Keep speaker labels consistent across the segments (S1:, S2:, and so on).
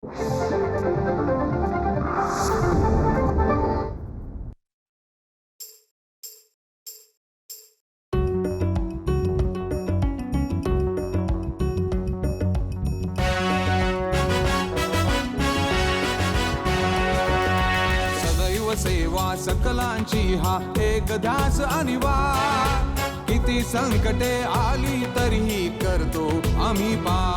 S1: सदैव सेवा सकलांची हा एक ध्यास अनिवार्य. किती संकटे आली तरीही करतो आम्ही पार.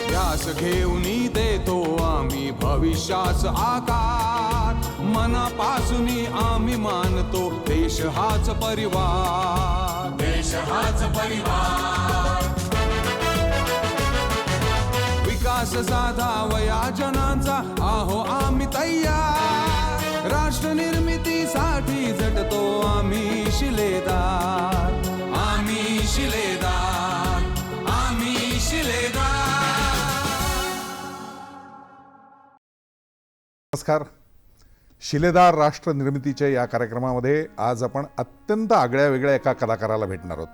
S1: ध्यास घेऊन देतो आम्ही भविष्यास आकार. मनापासून आम्ही मानतो देश हाच परिवार. विकास साधावया जनांचा आहो आम्ही तयार. राष्ट्र निर्मितीसाठी झटतो आम्ही शिलेदार.
S2: नमस्कार. शिलेदार राष्ट्र निर्मितीच्या या कार्यक्रमामध्ये आज आपण अत्यंत आगळ्या वेगळ्या एका कलाकाराला भेटणार आहोत.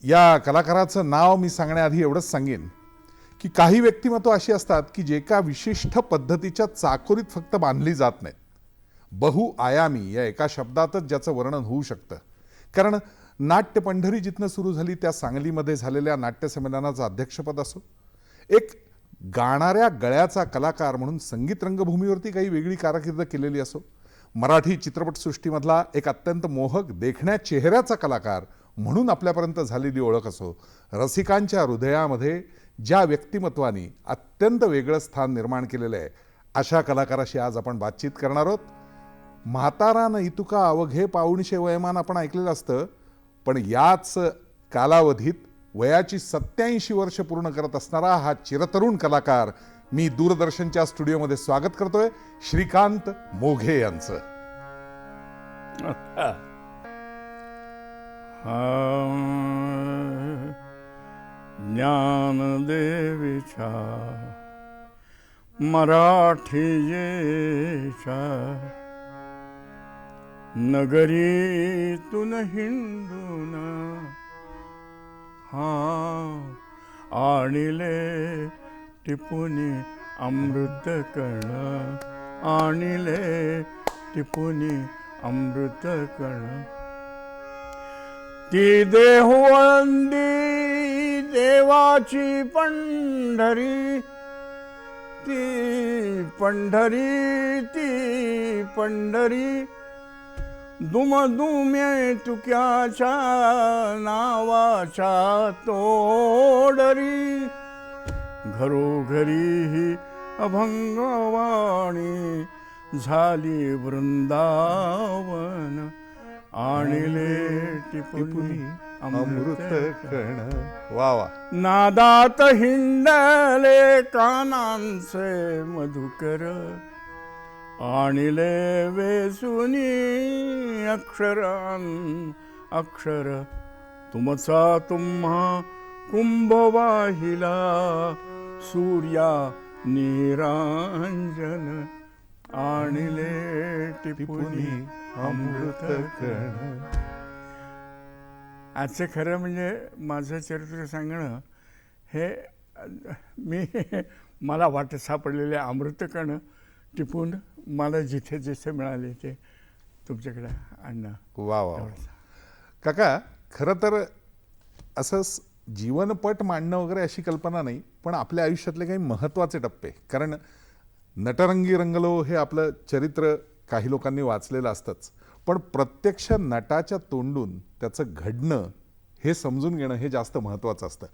S2: या कलाकाराचं नाव मी सांगण्याआधी एवढंच सांगेन की काही व्यक्तिमत्व अशी असतात की जे एका विशिष्ट पद्धतीच्या चाकोरीत फक्त बांधली जात नाहीत. बहुआयामी या एका शब्दातच ज्याचं वर्णन होऊ शकतं. कारण नाट्य पंढरी जिथनं सुरू झाली त्या सांगलीमध्ये झालेल्या नाट्य संमेलनाचं अध्यक्षपद असो, एक गाणाऱ्या गळ्याचा कलाकार म्हणून संगीत रंगभूमीवरती काही वेगळी कारकीर्द केलेली असो, मराठी चित्रपटसृष्टीमधला एक अत्यंत मोहक देखण्या चेहऱ्याचा कलाकार म्हणून आपल्यापर्यंत झालेली ओळख असो, रसिकांच्या हृदयामध्ये ज्या व्यक्तिमत्वानी अत्यंत वेगळं स्थान निर्माण केलेलं आहे अशा कलाकाराशी आज आपण बातचीत करणार आहोत. म्हातारा न इतुका अवघे पाऊणशे वयमान आपण ऐकलेलं असतं, पण याच कालावधीत वयाची 87 वर्ष पूर्ण करत असणारा हा चिरतरुण कलाकार मी दूरदर्शनच्या स्टुडिओमध्ये स्वागत करतोय श्रीकांत मोघे यांचं.
S3: ज्ञानदेवीच्या मराठीच्या नगरीतून हिंडून आणिले टिपुनी अमृत कण. आणिले टिपुनी अमृत कण. ती देहवंदी देवाची पंढरी. ती पंढरी दुमदुम्ये तुक्याच्या नावाच्या तोडरी. घरोघरी ही अभंगवाणी झाली वृंदावन. आणिले टिपुनी अमृत कण.
S2: वा वा.
S3: नादात हिंडले कानांचे मधुकर. आणिले वेसुनी अक्षर तुमचा तुम्हा कुंभ वाहिला. सूर्या निरांजन. आणिले टिपुनी अमृत कण. आजचं खरं म्हणजे माझं चरित्र सांगणं हे मला वाट सापडलेले अमृतकण टिपून मला जिथे जिथे मिळाले ते तुमच्याकडे आणणं.
S2: वा वा. काका, खरं तर असं जीवनपट मांडणं वगैरे अशी कल्पना नाही, पण आपल्या आयुष्यातले काही महत्त्वाचे टप्पे. कारण नटरंगी रंगलो हे आपलं चरित्र काही लोकांनी वाचलेलं असतंच, पण प्रत्यक्ष नटाच्या तोंडून त्याचं घडणं हे समजून घेणं हे जास्त महत्त्वाचं असतं.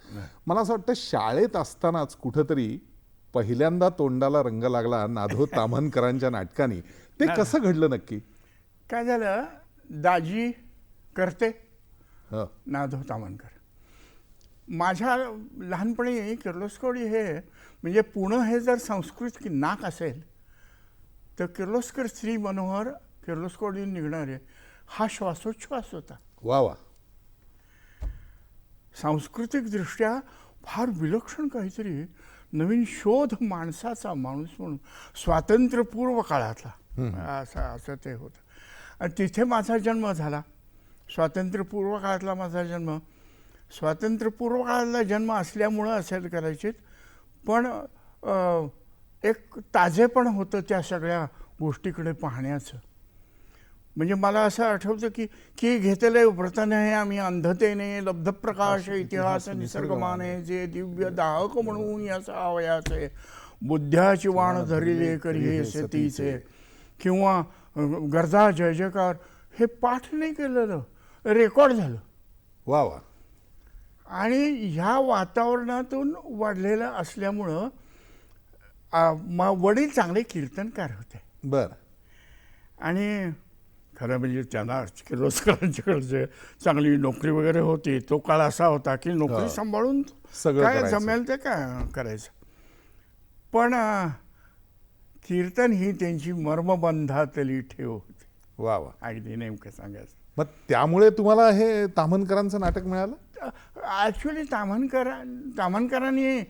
S2: मला असं वाटतं शाळेत असतानाच कुठंतरी पहिल्यांदा तोंडाला रंग लागला नाधो ताम्हनकरांच्या नाटकाने. ते कसं घडलं नक्की?
S3: काय झालं, दाजी करते नाधो ताम्हनकर. माझ्या लहानपणी किर्लोस्कर हे म्हणजे पुणे हे जर संस्कृत नाक असेल तर किर्लोस्कर श्री मनोहर किर्लोस्करहून निघणारे हा श्वासोच्छ्वास होता.
S2: वा वा.
S3: सांस्कृतिकदृष्ट्या फार विलक्षण काहीतरी नवीन शोध माणसाचा माणूस म्हणून स्वातंत्र्यपूर्व काळातला असं ते होतं. आणि तिथे माझा जन्म झाला. स्वातंत्र्यपूर्व काळातला माझा जन्म स्वातंत्र्यपूर्व काळातला जन्म असल्यामुळं असेल कदाचित, पण एक ताजेपण होतं त्या सगळ्या गोष्टीकडे पाहण्याचं. म्हणजे मला असं आठवतं की घेतले व्रतने आम्ही अंधतेने लब्धप्रकाश इतिहास निसर्गमाने जे दिव्य दाहक म्हणून या सावयाचे बुद्ध्याची वाण धरिले करी हे सतीचे, किंवा गरजा जय जयकार हे पाठ नाही केलेलं, रेकॉर्ड झालं.
S2: वा वा.
S3: आणि ह्या वातावरणातून वाढलेलं असल्यामुळं वडील चांगले कीर्तनकार होते.
S2: बर.
S3: आणि खरं म्हणजे त्यांना किर्लोस्करांच्याकडे चांगली नोकरी वगैरे होती. तो काळ असा होता की नोकरी सांभाळून
S2: सगळं
S3: काय
S2: करायचं.
S3: जमेल ते काय करायचं. पण कीर्तन ही त्यांची मर्मबंधातली ठेव होती.
S2: वा वा.
S3: अगदी नेमकं सांगायचं.
S2: मग त्यामुळे तुम्हाला हे ताम्हणकरांचं नाटक मिळालं?
S3: ॲक्च्युली ताम्हणकरांनी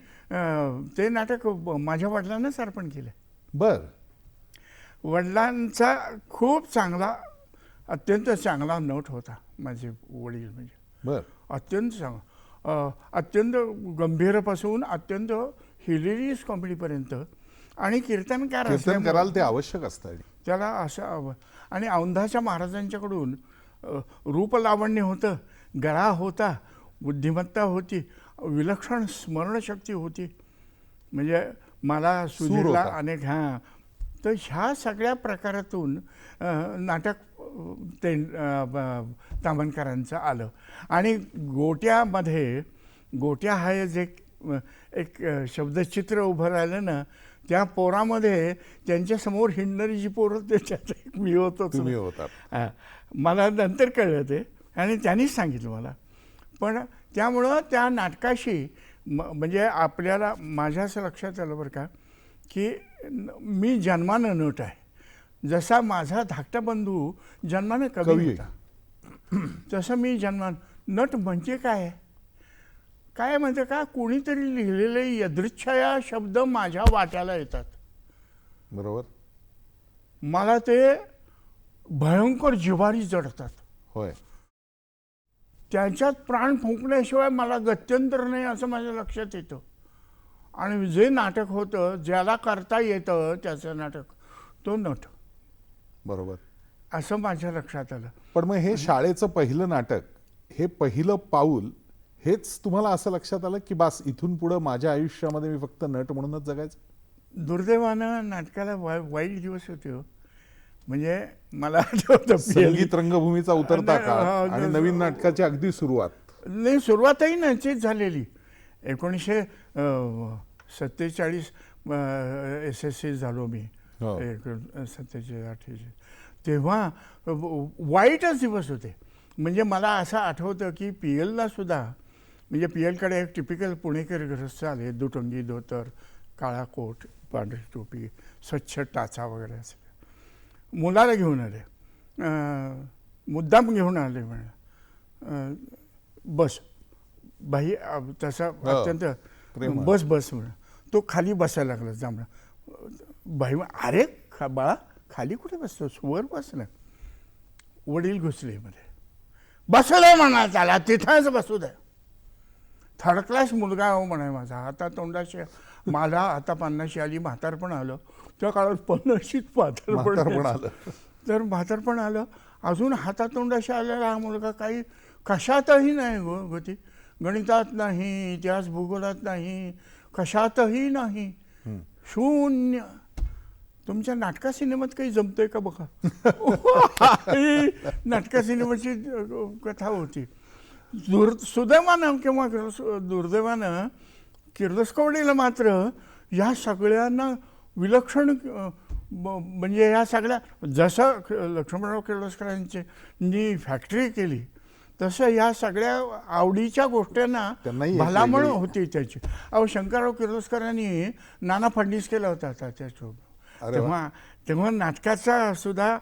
S3: ते नाटक माझ्या वडिलांनाच अर्पण केलं.
S2: बर.
S3: वडिलांचा खूप चांगला, अत्यंत चांगला नट होता माझे वडील. म्हणजे
S2: बर.
S3: अत्यंत चांगला, अत्यंत गंभीरपासून अत्यंत हिलेरियस कॉमेडीपर्यंत. आणि कीर्तनकार
S2: कीर्तन कराल ते आवश्यक असतं.
S3: त्याला असं. आणि औंधाच्या महाराजांच्याकडून रूपलावण्य होतं, गळा होता, बुद्धिमत्ता होती, विलक्षण स्मरणशक्ती होती. म्हणजे मला सुधीरला अनेक तर ह्या सगळ्या प्रकारातून नाटक ते ताम्हणकरांचं आलं. आणि गोट्या हा जे एक शब्दचित्र उभं राहिलं ना, त्या पोरामध्ये त्यांच्यासमोर हिंडणारी जी पोरं त्याच्यात एक मी होतो.
S2: तुम्ही होता.
S3: मला नंतर कळलं ते, आणि त्यांनीच सांगितलं मला. पण त्यामुळं त्या नाटकाशी म्हणजे आपल्याला माझ्या असं लक्षात आलं बरं का, की मी जन्मानं नट आहे. जसा माझा धाकटा बंधू जन्मानं कवी होता, तसं मी नट म्हणजे काय म्हणते का, कोणीतरी लिहिलेले यदृच्छया शब्द माझ्या वाट्याला येतात.
S2: बरोबर.
S3: मला ते भयंकर जिव्हारी जडतात.
S2: होय.
S3: त्यांच्यात प्राण फुंकण्याशिवाय मला गत्यंतर नाही असं माझ्या लक्षात येतं. आणि जे नाटक होतं, ज्याला करता येतं त्याचं नाटक, तो नट.
S2: बरोबर.
S3: असं माझ्या लक्षात आलं.
S2: पण मग हे शाळेचं पहिलं नाटक, हे पहिलं पाऊल, हेच तुम्हाला असं लक्षात आलं की बस इथून पुढं माझ्या आयुष्यामध्ये मी फक्त नट म्हणूनच जगायचं?
S3: दुर्दैवानं नाटकाला वाईट दिवस होते हो. म्हणजे मला आठवतं
S2: संगीत रंगभूमीचा उतरता काळ आणि नवीन नाटकाची अगदी सुरुवात.
S3: नाही, सुरुवातही निश्चित झालेली. 1947 SSC झालो मी. 47-48 तेव्हा वाईटच दिवस होते. म्हणजे मला असं आठवतं की PLला सुद्धा, म्हणजे PLकडे एक टिपिकल पुणेकर गृहस्थ आले. दुटंगी धोतर, काळा कोट, पांढरी टोपी, स्वच्छ टाचा वगैरे असं. मुलाला घेऊन आले, मुद्दाम घेऊन आले. म्हणे बस बाई, तसा अत्यंत बस म्हणून तो खाली बसायला लागला. जांभळा बाई, अरे बाळा खाली कुठे बसतोस, वर बस ना. वडील घुसले मध्ये. बसवलं म्हणा, त्याला तिथंच बसू द्या. थर्ड क्लास मुलगा हो म्हणाय माझा. हातातोंडाशी मला आता 50 आली, म्हातारपण आलं. त्या काळात 50शीत म्हातारपण आलं. तर म्हातारपण आलं. अजून हातातोंडाशी आलेला हा मुलगा काही कशातही नाही गती, गणितात नाही, इतिहास भूगोलात नाही, कशातही नाही, शून्य. तुमच्या नाटका सिनेमात काही जमतंय का बघा. नाटका सिनेमाची कथा होती. सुदैवानं किंवा दुर्दैवानं किर्लोस्करांना मात्र या सगळ्यांना विलक्षण, म्हणजे या सगळ्या, जसं लक्ष्मणराव किर्लोस्करांनी फॅक्टरी केली तसं या सगळ्या आवडीच्या गोष्टींना भलामण होती त्याची. शंकरराव किर्लोस्करांनी नाना फडणीस केला होता त्याच्यावर. तेव्हा नाटकाचा सुद्धा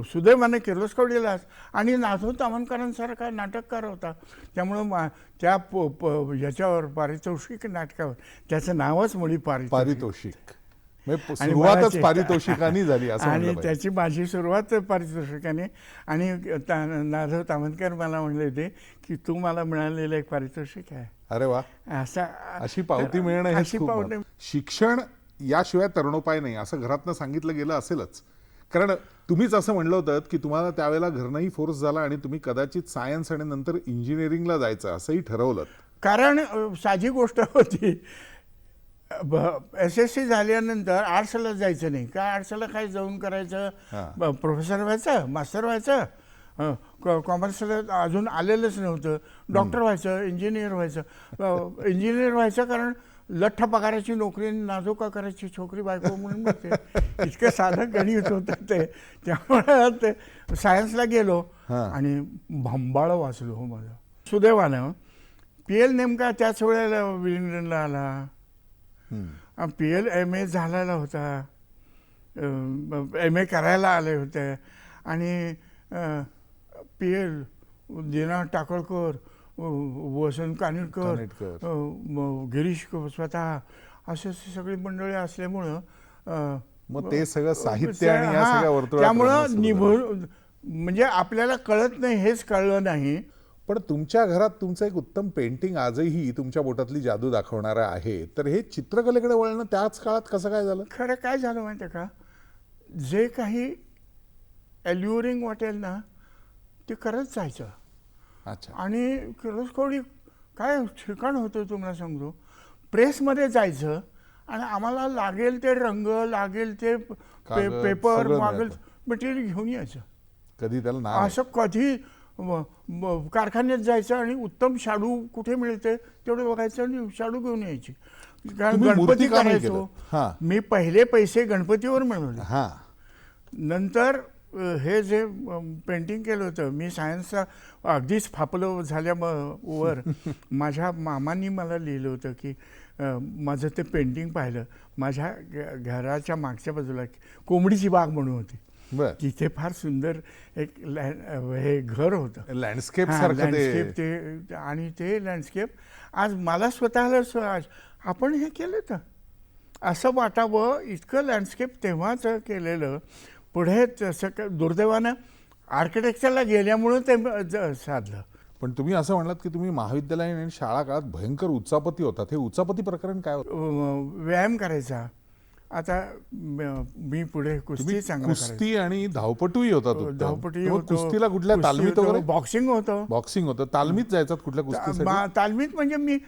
S3: सुदैवाने किर्लोस्करांनीलाच. आणि नाथू ताम्हणकरांसारखा नाटककार होता, त्यामुळं त्या याच्यावर पारितोषिक नाटकावर त्याचं नावच मुळी पारितोषिक.
S2: म्हणजे
S3: आणि
S2: सुरुवातच
S3: मला
S2: पारितोषिकांनी झाली असं म्हणलं
S3: आणि
S2: पाहिजे.
S3: त्याची माझी सुरुवात पारितोषिकाने. आणि नाधव तामणकर मला म्हणले होते की तू मला मिळालेलं एक पारितोषिक आहे.
S2: अरे वा,
S3: असा
S2: अशी पावती मिळणं हे
S3: अशी
S2: खूप
S3: पावती.
S2: महत्त्वाचं. शिक्षण याशिवाय तरणोपाय नाही असं घरातनं सांगितलं गेलं असेलच. कारण तुम्हीच असं म्हणलं होतं की तुम्हाला त्यावेळेला घरनंही फोर्स झाला आणि तुम्ही कदाचित सायन्स आणि नंतर इंजिनिअरिंगला जायचं असंही ठरवलं. कारण
S3: साधी गोष्ट होती, SSC झाल्यानंतर आर्ट्सला जायचं नाही. काय आर्ट्सला काय जाऊन करायचं, प्रोफेसर व्हायचं, मास्टर व्हायचं, कॉमर्सला अजून आलेलंच नव्हतं, डॉक्टर व्हायचं, इंजिनियर व्हायचं. इंजिनियर व्हायचं कारण लठ्ठ पगाराची नोकरी, नाजूक आकाराची छोकरी बायको म्हणून मिळते, इतकं साधं गणित होतं ते. त्यामुळे ते सायन्सला गेलो आणि भंबाळ वाचलो हो माझं. सुदैवानं PL नेमका त्याच वेळेला विलिंग्डनला आला. PL MA झालेला होता, MA करायला आले होते. आणि PL दिना टाकळकर, वसंत कानिटकर, गिरीश स्वतः असे सगळी मंडळी असल्यामुळं
S2: मग ते सगळं साहित्य आणि या सगळ्या वर्तुळात
S3: त्यामुळं निभून म्हणजे आपल्याला कळत नाही हेच कळलं नाही.
S2: पण तुमच्या घरात तुमचं एक उत्तम पेंटिंग आजही तुमच्या बोटातली जादू दाखवणारं आहे. तर हे चित्रकलेकडे वळणं त्याच काळात कसं काय झालं?
S3: खरं काय झालं माहिती आहे का, जे काही ॲल्युरिंग वाटेल ना ते करत जायचं.
S2: अच्छा.
S3: आणि किरकोळी काय ठिकाण होतं तुम्हाला सांगतो, प्रेसमध्ये जायचं आणि आम्हाला लागेल ते रंग, लागेल ते पेपर, मागेल मटेरियल घेऊन यायचं.
S2: कधी त्याला नाव
S3: असं कधी कारखान्यात जायचं आणि उत्तम शाडू कुठे मिळते तेवढं बघायचं आणि शाडू घेऊन यायची. कारण गणपती करायचो मी. पहिले पैसे गणपतीवर मिळवले. नंतर हे जे पेंटिंग केलं होतं मी सायन्सला अगदीच फापलं झाल्यावर माझ्या मामांनी मला लिहिलं होतं की माझं ते पेंटिंग पाहिलं. माझ्या घराच्या मागच्या बाजूला कोंबडीची बाग म्हणून होती, तिथे फार सुंदर एक हे घर होतं,
S2: लँडस्केप
S3: लँडस्केप ते. आणि ते लँडस्केप आज मला स्वतःला आपण हे केलं तर असं वाटावं इतकं लँडस्केप तेव्हाच केलेलं. पुढे तसं दुर्दैवानं आर्किटेक्चरला गेल्यामुळं ते साधलं.
S2: पण तुम्ही असं म्हणलात की तुम्ही महाविद्यालयीन आणि शाळा काळात भयंकर उचापती होतात. हे उचापती प्रकरण काय होतं?
S3: व्यायाम करायचा. आता मी पुढे कुस्ती चांगला
S2: कुस्ती आणि धावपटूही होतात.
S3: धावपटूही होतो.
S2: कुस्तीला कुठल्या तालमीत वगैरे?
S3: बॉक्सिंग होतं.
S2: बॉक्सिंग होतं. तालमीत जायचं कुठल्या कुस्तीसाठी?
S3: तालमीत म्हणजे मी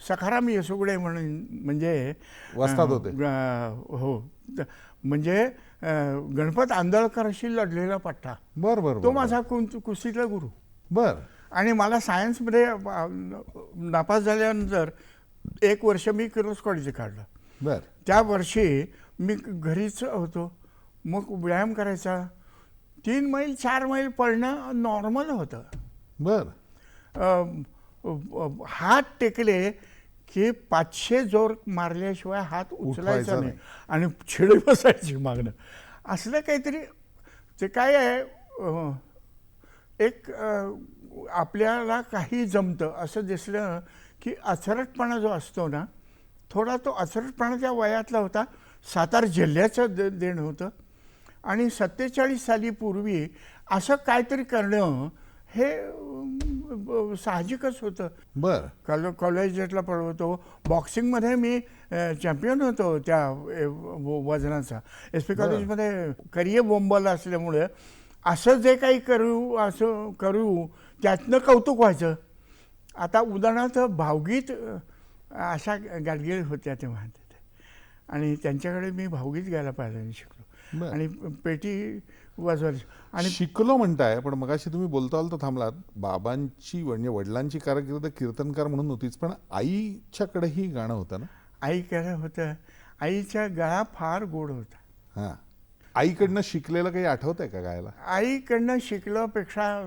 S3: सखाराम येसुगडे म्हणून म्हणजे
S2: वस्ताद होते.
S3: हो, म्हणजे गणपत आंदळकरशी लढलेला पट्टा.
S2: बरं.
S3: तो माझा कुस्तीतला गुरु.
S2: बरं.
S3: आणि मला सायन्समध्ये नापास झाल्यानंतर 1 वर्ष मी किर्लोस्करचं काढलं.
S2: बरं.
S3: त्या वर्षी मी घरीच होतो. मग व्यायाम करायचा. 3 मैल 4 मैल पळणं नॉर्मल होतं.
S2: बरं.
S3: हात टेकले की 500 जोर मारल्याशिवाय हात उचलायचा नाही आणि छिडी बसायची मागणं. असलं काहीतरी ते काय आहे, एक आपल्याला काही जमतं असं दिसलं की अचरटपणा जो असतो ना, थोडा तो अचरटपणा त्या वयातला होता. सातारा जिल्ह्याचं देणं होतं. आणि 47 साली पूर्वी असं काहीतरी करणं हे साहजिकच होतं.
S2: बरं.
S3: कॉलेजला पळवतो. बॉक्सिंगमध्ये मी चॅम्पियन होतो त्या वजनाचा. SP कॉलेजमध्ये करिअर बोंबल असल्यामुळे असं जे काही करू त्यातनं कौतुक व्हायचं. आता उदाहरणार्थ भावगीत अशा गाडगिळ होत्या तेव्हा आणि त्यांच्याकडे मी भावगीत गायला पाहिजे शिकलो आणि पेटी वाजवायची. आणि
S2: शिकलो म्हणताय, पण मगाशी तुम्ही बोलता तर थांबलात. बाबांची म्हणजे वडिलांची कारकीर्द कीर्तनकार म्हणून नव्हतीच, पण आईच्याकडेही गाणं होतं ना?
S3: आई काय होतं, आईचा गळा फार गोड होता.
S2: आईकडनं शिकलेलं काही आठवत आहे का गायला?
S3: आईकडनं शिकल्यापेक्षा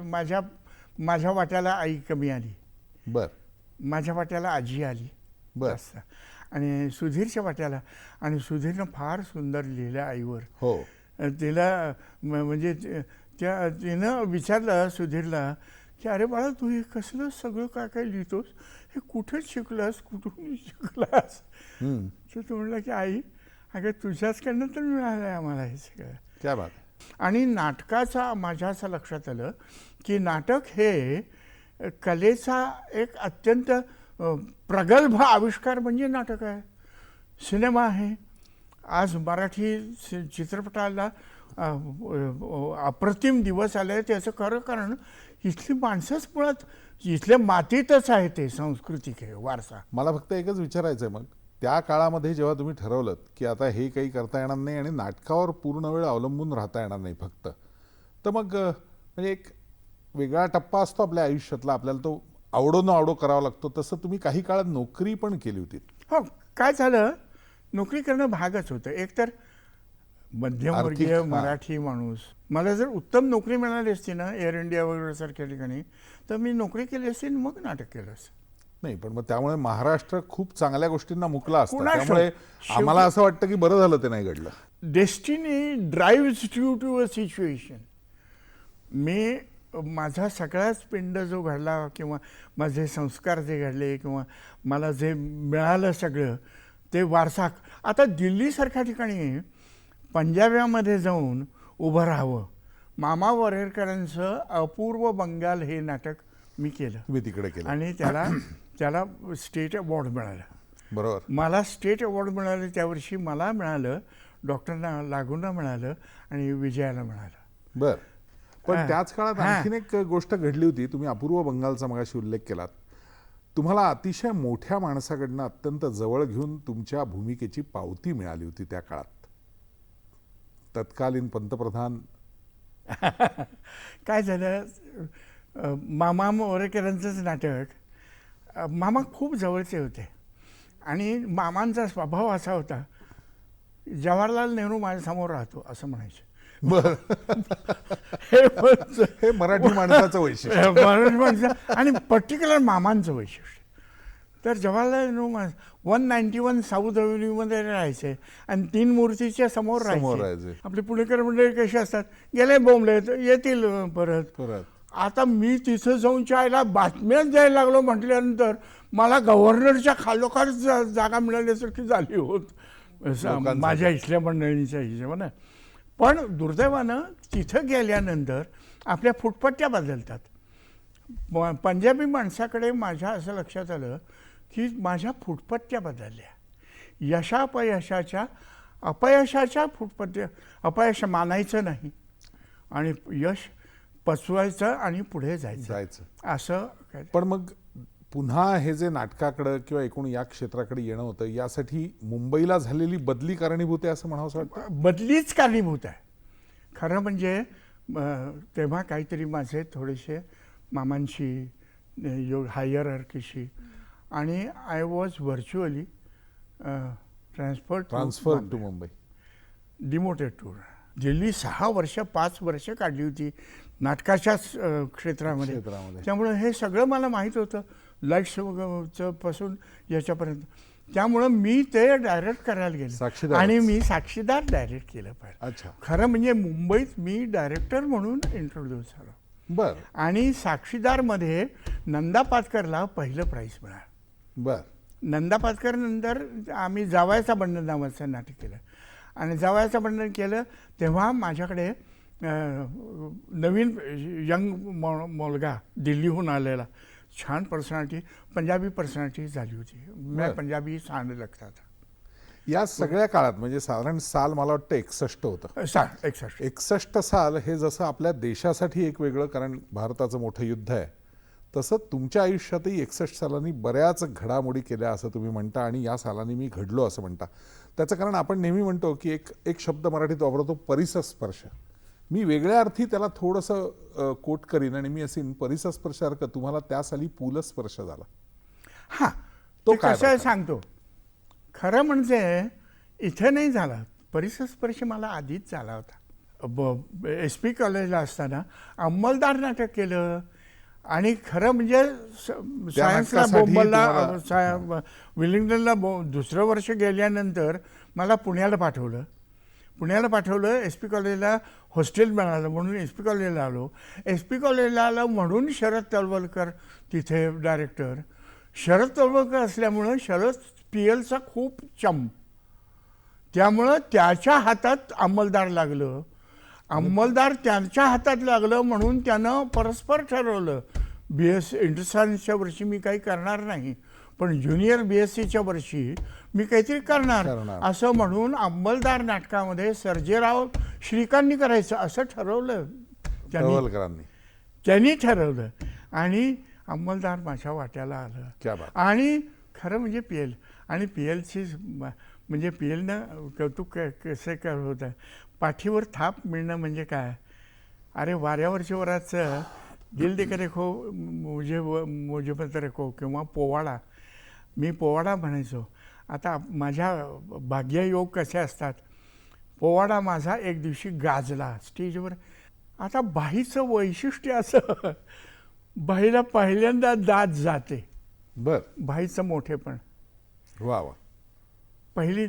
S3: माझ्या वाट्याला आई कमी आली. माझ्या वाट्याला आजी आली. आणि सुधीरच्या वाट्याला. आणि सुधीरनं फार सुंदर लिहिलं आईवर. तिला म्हणजे तिनं विचारलं सुधीरला की अरे बाळा तू हे कसलं सगळं काय लिहितोस, हे कुठे शिकलास, कुठून शिकलास? तर तो म्हणला की आई अगं तुझ्याचकडनं तर मिळालं आहे आम्हाला हे सगळं.
S2: क्या बात.
S3: आणि नाटकाचा माझ्या असं लक्षात आलं की नाटक हे कलेचा एक अत्यंत प्रगल्भ आविष्कार म्हणजे नाटक आहे. सिनेमा आहे. आज मराठी चित्रपटाला अप्रतिम दिवस आले त्याचं खरं कारण इथली माणसंच मुळात इथल्या मातीतच आहे. ते सांस्कृतिक आहे वारसा.
S2: मला फक्त एकच विचारायचं आहे, मग त्या काळामध्ये जेव्हा तुम्ही ठरवलं की आता हे काही करता येणार नाही आणि नाटकावर पूर्ण वेळ अवलंबून राहता येणार नाही फक्त, तर मग म्हणजे एक वेगळा टप्पा असतो आपल्या आयुष्यातला, आपल्याला तो आवडो न आवडो करावा लागतो, तसं तुम्ही काही काळात नोकरी पण केली होती.
S3: हो, काय झालं, नोकरी करणं भागच होतं. एकतर मध्यमवर्गीय मराठी माणूस, मला जर उत्तम नोकरी मिळाली असती ना एअर इंडिया वगैरे सारख्या ठिकाणी, तर मी नोकरी केली असती मग नाटक केलं असतं.
S2: नाही, पण मग त्यामुळे महाराष्ट्र खूप चांगल्या गोष्टींना मुकला असता.
S3: कुणास
S2: त्यामुळे आम्हाला असं वाटतं की बरं झालं ते नाही घडलं.
S3: Destiny drives you to a situation. मी माझा सगळाच पिंड जो घडला किंवा माझे संस्कार जे घडले किंवा मला जे मिळालं सगळं ते वारसा. आता दिल्लीसारख्या ठिकाणी पंजाब्यामध्ये जाऊन उभं राहावं. मामा वरेरकरांचं अपूर्व बंगाल हे नाटक मी केलं.
S2: तुम्ही तिकडे केलं
S3: आणि त्याला स्टेट अवॉर्ड मिळाला.
S2: बरोबर.
S3: मला स्टेट अवॉर्ड मिळालं त्या वर्षी. मला मिळालं, डॉक्टरना लागूंना मिळालं आणि विजयाला मिळालं.
S2: बर. पण त्याच काळात आणखीन एक गोष्ट घडली होती. तुम्ही अपूर्व बंगालचा मगाशी उल्लेख केलात. तुम्हाला अतिशय मोठ्या माणसाकडनं अत्यंत जवळ घेऊन तुमच्या भूमिकेची पावती मिळाली होती त्या काळात. तत्कालीन पंतप्रधान
S3: काय झालं, मामा मोरेकरांचंच नाटक. मामा खूप जवळचे होते आणि मामांचा स्वभाव असा होता, जवाहरलाल नेहरू माझ्यासमोर राहतो असं म्हणायचे.
S2: हे मराठी माणसाचं वैशिष्ट्य.
S3: मराठी माणसं आणि पर्टिक्युलर मामांचं वैशिष्ट्य. तर जवाहरलाल नेहरू 191 साऊथ रेव्हेन्यूमध्ये राहायचे आणि 3 मूर्तीच्या समोर राहायचे. आपले पुणेकर मंडळी कसे असतात, गेले बोंबले येतील परत. आता मी तिथं जाऊन चायला बातम्याच द्यायला लागलो म्हटल्यानंतर मला गव्हर्नरच्या खालोखाल जागा मिळाल्यासारखी झाली होत माझ्या इथल्या मंडळींच्या हिशोबानं. पण दुर्दैवानं तिथं गेल्यानंतर आपल्या फुटपट्ट्या बदलतात. पंजाबी माणसाकडे माझ्या असं लक्षात आलं की माझ्या फुटपट्ट्या बदलल्या. अपयशाच्या फुटपट्ट्या. अपयश मानायचं नाही आणि यश पचवायचं आणि पुढे जायचं असं.
S2: पण मग पुन्हा हे जे नाटकाकडं किंवा एकूण या क्षेत्राकडे येणं होतं, यासाठी मुंबईला झालेली बदली कारणीभूत आहे असं म्हणावं वाटतं.
S3: बदलीच कारणीभूत आहे खरं म्हणजे. तेव्हा काहीतरी माझे थोडेसे मामांशी हायरार्कीशी आणि I was virtually transfer
S2: to Mumbai.
S3: Demoted to Delhi. 6 वर्ष 5 वर्ष काढली होती नाटकाच्याच क्षेत्रामध्ये. त्यामुळं हे सगळं मला माहीत होतं, लाईट्सचं पासून याच्यापर्यंत. त्यामुळं मी ते डायरेक्ट करायला गेलो आणि मी साक्षीदार डायरेक्ट केलं पाहिजे. खरं म्हणजे मुंबईत मी डायरेक्टर म्हणून इंट्रोड्यूस झालो.
S2: बर.
S3: आणि साक्षीदारमध्ये नंदा पाटकरला पहिलं प्राईज मिळालं.
S2: बर.
S3: नंदा पाटकर नंतर आम्ही जावयाचा बंधन नावाचं नाटक केलं आणि जावयाचं बंधन केलं तेव्हा माझ्याकडे नवीन यंग मुलगा दिल्लीहून आलेला, छान पर्सनॅलिटी, पंजाबी पर्सनॅलिटी झाली होती. मी पंजाबी सांड लगता था.
S2: या सगळ्या काळात म्हणजे साधारण साल मला वाटतं 61 होतं. 61 साल हे जसं आपल्या देशासाठी एक वेगळं, कारण भारताचं मोठं युद्ध आहे, तसं तुमच्या आयुष्यातही 61 सालांनी बऱ्याच घडामोडी केल्या असं तुम्ही म्हणता आणि या सालांनी मी घडलो असं म्हणता. त्याचं कारण आपण नेहमी म्हणतो की एक शब्द मराठीत वापरतो, परिसस्पर्श. मी वेगळ्या अर्थी त्याला थोडंसं कोट करीन आणि मी असेन परिसस्पर्शासारखं तुम्हाला त्या साली पुलस्पर्श झाला.
S3: हां, तो कसं सांगतो. खरं म्हणजे इथं नाही झाला परिसस्पर्श, मला आधीच झाला होता. SP कॉलेजला असताना अंमलदार नाटक केलं आणि खरं म्हणजे सायन्सला बोंबलला विलिंग्डनला 2रं वर्ष गेल्यानंतर मला पुण्याला पाठवलं. SP कॉलेजला हॉस्टेल मिळालं म्हणून SP कॉलेजला आलो. SP कॉलेजला आलं म्हणून शरद तळवलकर तिथे डायरेक्टर. शरद तळवलकर असल्यामुळं शरद PLचा खूप त्यामुळं त्याच्या हातात अंमलदार लागलं. अंमलदार त्यांच्या हातात लागलं म्हणून त्यानं परस्पर ठरवलं, BS इंटरसायन्सच्या वर्षी मी काही करणार नाही, पण ज्युनियर BSCच्या वर्षी मी काहीतरी करणार असं म्हणून अंमलदार नाटकामध्ये सर्जेराव श्रीकांतनी करायचं असं ठरवलं त्यांनी ठरवलं. आणि अंमलदार माझ्या वाट्याला आलं. आणि खरं म्हणजे PL आणि PLची म्हणजे PLनं कौतुक कसं काय होतं, पाठीवर थाप मिळणं म्हणजे काय, अरे वाऱ्यावरच्या वराचं दिल दे करे खो मुझे पण रेखो किंवा पोवाडा, मी पोवाडा म्हणायचो. आता माझ्या भाग्ययोग कसे असतात, पोवाडा माझा एक दिवशी गाजला स्टेजवर. आता बाईचं वैशिष्ट्य असं, बाईला पहिल्यांदा दाद जाते. बाईचं मोठेपण
S2: वा वा.
S3: पहिली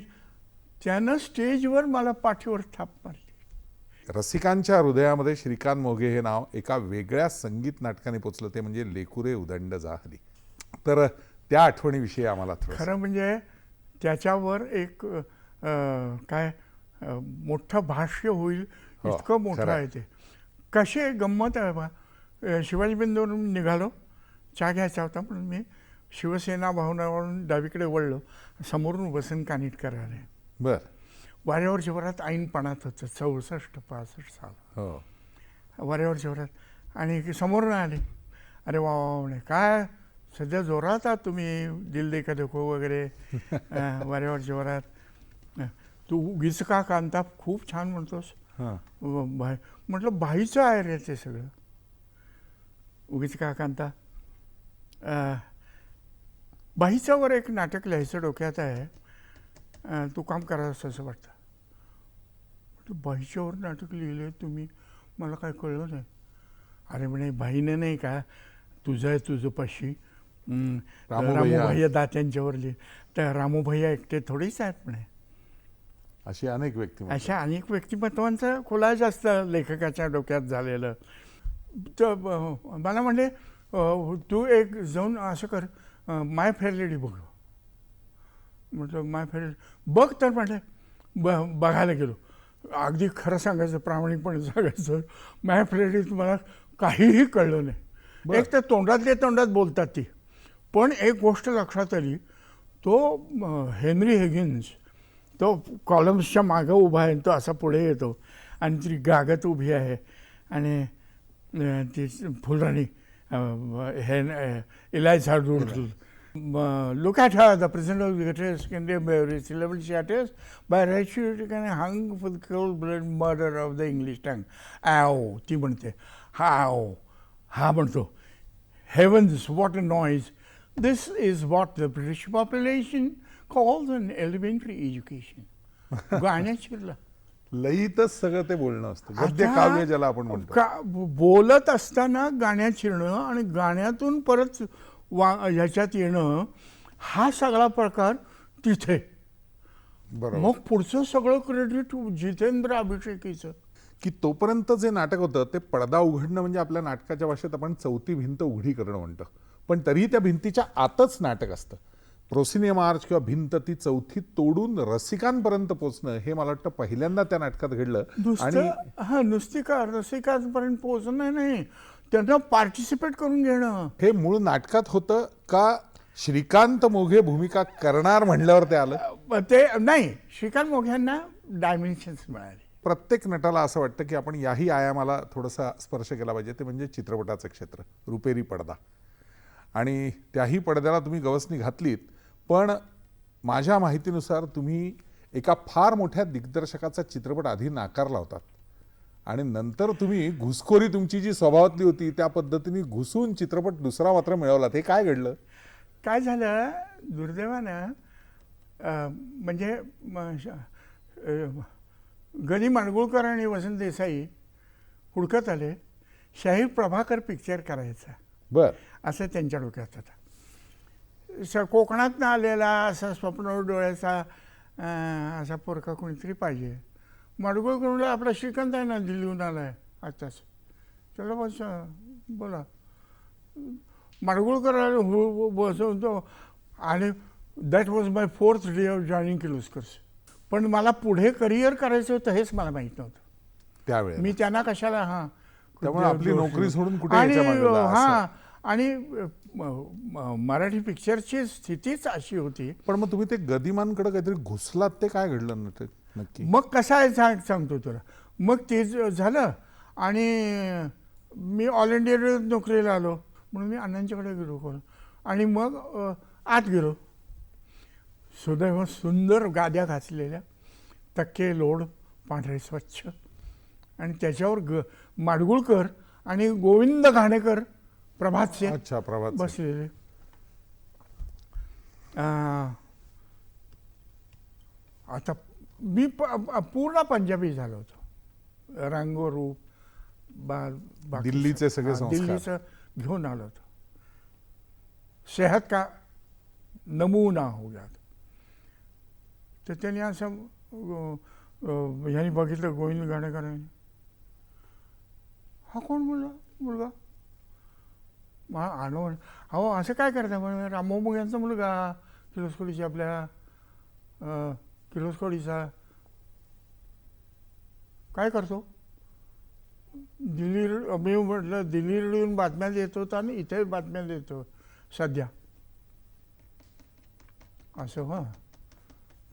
S3: त्यानं स्टेजवर मला पाठीवर थाप मारली.
S2: रसिकांच्या हृदयामध्ये श्रीकांत मोघे हे नाव एका वेगळ्या संगीत नाटकाने पोचलं, ते म्हणजे लेकुरे उदंड जाहली. तर त्या आठवणीविषयी आम्हाला
S3: खरं म्हणजे त्याच्यावर एक काय मोठं भाष्य होईल इतकं मोठं आहे ते. कसे गंमत आहे बा, शिवाजी बिंदूवरून निघालो, चहा घ्यायचा होता म्हणून मी शिवसेना भवनावरून डावीकडे वळलो, समोरून वसंत कानिटकर आले. वाऱ्यावर शिवरात ऐनपणात होतं, 64-65 साल वाऱ्यावर शिवरात. आणि समोरून आले, अरे वा म्हणे, काय सध्या जोरात आहात तुम्ही, दिल दे का देखो वगैरे वाऱ्यावर शिवरात, तू उगीच का कांता खूप छान म्हणतोस. बाई म्हटलं, बाईचं आहे रे ते सगळं, उगीच का कांता. बाईच्यावर एक नाटक लिहायचं डोक्यात आहे, तू काम करावंस असं वाटतं. बाईच्यावर नाटक लिहिलं तुम्ही, मला काय कळलं नाही. अरे म्हणे, बाईनं नाही का तुझं आहे तुझं पाशी रामूभैया दात्यांच्यावर लिहि, तर रामूभैया एकटे थोडीच आहेत म्हणे.
S2: अशा
S3: अनेक व्यक्तिमत्वांचा खुलास असतं लेखकाच्या डोक्यात झालेलं. तर मला म्हणले, तू एक जाऊन असं कर, माय फेअर लेडी बघ. म्हटलं माय फेअर बघ. तर म्हटलं बघायला गेलो. अगदी खरं सांगायचं, प्रामाणिकपणे सांगायचं, माय फेअर लेडी तुम्हाला काहीही कळलं नाही. एक तर तोंडातल्या तोंडात बोलतात ती, पण एक गोष्ट लक्षात आली, तो हेनरी हिगिन्स तो कॉलम्सच्या मागं उभा आहे, तो असा पुढे येतो आणि ती गागत उभी आहे आणि ती फुलराणी Eliza Doolittle. Look at her, the prisoner of the greatest Indian civil shatters by right hung for the cold-blooded murder of the English tongue. Ow, ती म्हणते, हाव, हा म्हणतो, heavens, what a noise. This is what the British population calls an elementary education. गाण्यात शिरला.
S2: लईतच सगळं ते बोलणं असतं, गद्य काव्य ज्याला आपण म्हणतो.
S3: बोलत असताना गाण्यात शिरणं आणि गाण्यातून परत ह्याच्यात येणं, हा सगळा प्रकार तिथे. मग पुढचं सगळं क्रेडिट जितेंद्र अभिषेकीचं.
S2: की तोपर्यंत जे नाटक होतं ते पडदा उघडणं म्हणजे आपल्या नाटकाच्या भाषेत आपण चौथी भिंत उघडी करणं म्हणतो, पण तरीही त्या भिंतीच्या आतच नाटक असतं. प्रोसिनियम आर्च किंवा भिंत ती चौथी तोडून रसिकांपर्यंत पोचणं हे मला वाटतं पहिल्यांदा त्या नाटकात घडलं.
S3: आणि नुसती का रसिकांपर्यंत पोचणं नाही, त्यांना पार्टिसिपेट करून घेणं
S2: हे मूळ नाटकात होतं का श्रीकांत मोघे भूमिका करणार म्हणल्यावर ते आलं?
S3: ते नाही, श्रीकांत मोघ्यांना डायमेन्शन्स मिळाले.
S2: प्रत्येक नटाला असं वाटतं की आपण याही आयामाला थोडासा स्पर्श केला पाहिजे, ते म्हणजे चित्रपटाचं क्षेत्र, रुपेरी पडदा. आणि त्याही पडद्याला तुम्ही गवसणी घातलीत, पण माझ्या माहितीनुसार तुम्ही एका फार मोठ्या दिग्दर्शकाचा चित्रपट आधी नाकारला होता आणि नंतर तुम्ही घुसखोरी तुमची जी स्वभावातली होती त्या पद्धतीने घुसून चित्रपट दुसरा मात्र मिळवला. हे काय घडलं?
S3: काय झालं दुर्दैवानं, म्हणजे गणी माडगुळकर आणि वसंत देसाई हुडकत आले, शाहीर प्रभाकर पिक्चर करायचा असं त्यांच्या डोक्यात होतं. कोकणातनं आलेला असा स्वप्न डोळ्याचा असा पोरका कोणीतरी पाहिजे. माडगुळकरला आपला श्रीकांत आहे ना, दिल्लीहून आला आहे आताच, त्याला बस बोला. माडगुळकर बसवतो आणि that was my 4th day of joining Kirloskars. पण मला पुढे करिअर करायचं होतं हेच मला माहीत नव्हतं.
S2: त्यावेळेस
S3: मी त्यांना कशाला
S2: त्यामुळे आपली नोकरी सोडून कुठे
S3: आणि
S2: याच्या मागे जा,
S3: हां आणि मराठी पिक्चरची स्थितीच अशी होती.
S2: पण मग तुम्ही ते गदिमांकडे काहीतरी घुसलात, ते काय घडलं नक्की?
S3: मग कसं आहे सांगतो तुला. मग ते झालं आणि मी ऑल इंडिया रेडिओत नोकरीला आलो म्हणून मी अण्णांच्याकडे गेलो आणि मग आत गेलो. सुदैव सुंदर गाद्या घातलेल्या, तक्के लोड पांढरे स्वच्छ आणि त्याच्यावर माडगुळकर आणि गोविंद घाणेकर प्रभातचे
S2: अच्छा, प्रभात
S3: बसलेले. आता मी पूर्ण पंजाबी झालो होतो. रंगरूप
S2: दिल्लीचे सगळे संस्कार.
S3: दिल्लीचं घेऊन आलो होतो. सेहत का नमुना हो गया. तर त्यांनी असं ह्यांनी बघितलं गोविंद घाणेकरांनी. हा कोण मुलगा मला आणो. अहो असं काय करता म्हणजे रामभाऊ यांचा मुलगा किर्लोस्करचा, आपल्या किर्लोस्करचा काय करतो. दिल्ली मी म्हटलं दिल्ली रेडिओन बातम्या देत होता आणि इथे बातम्या देतो सध्या. असं हां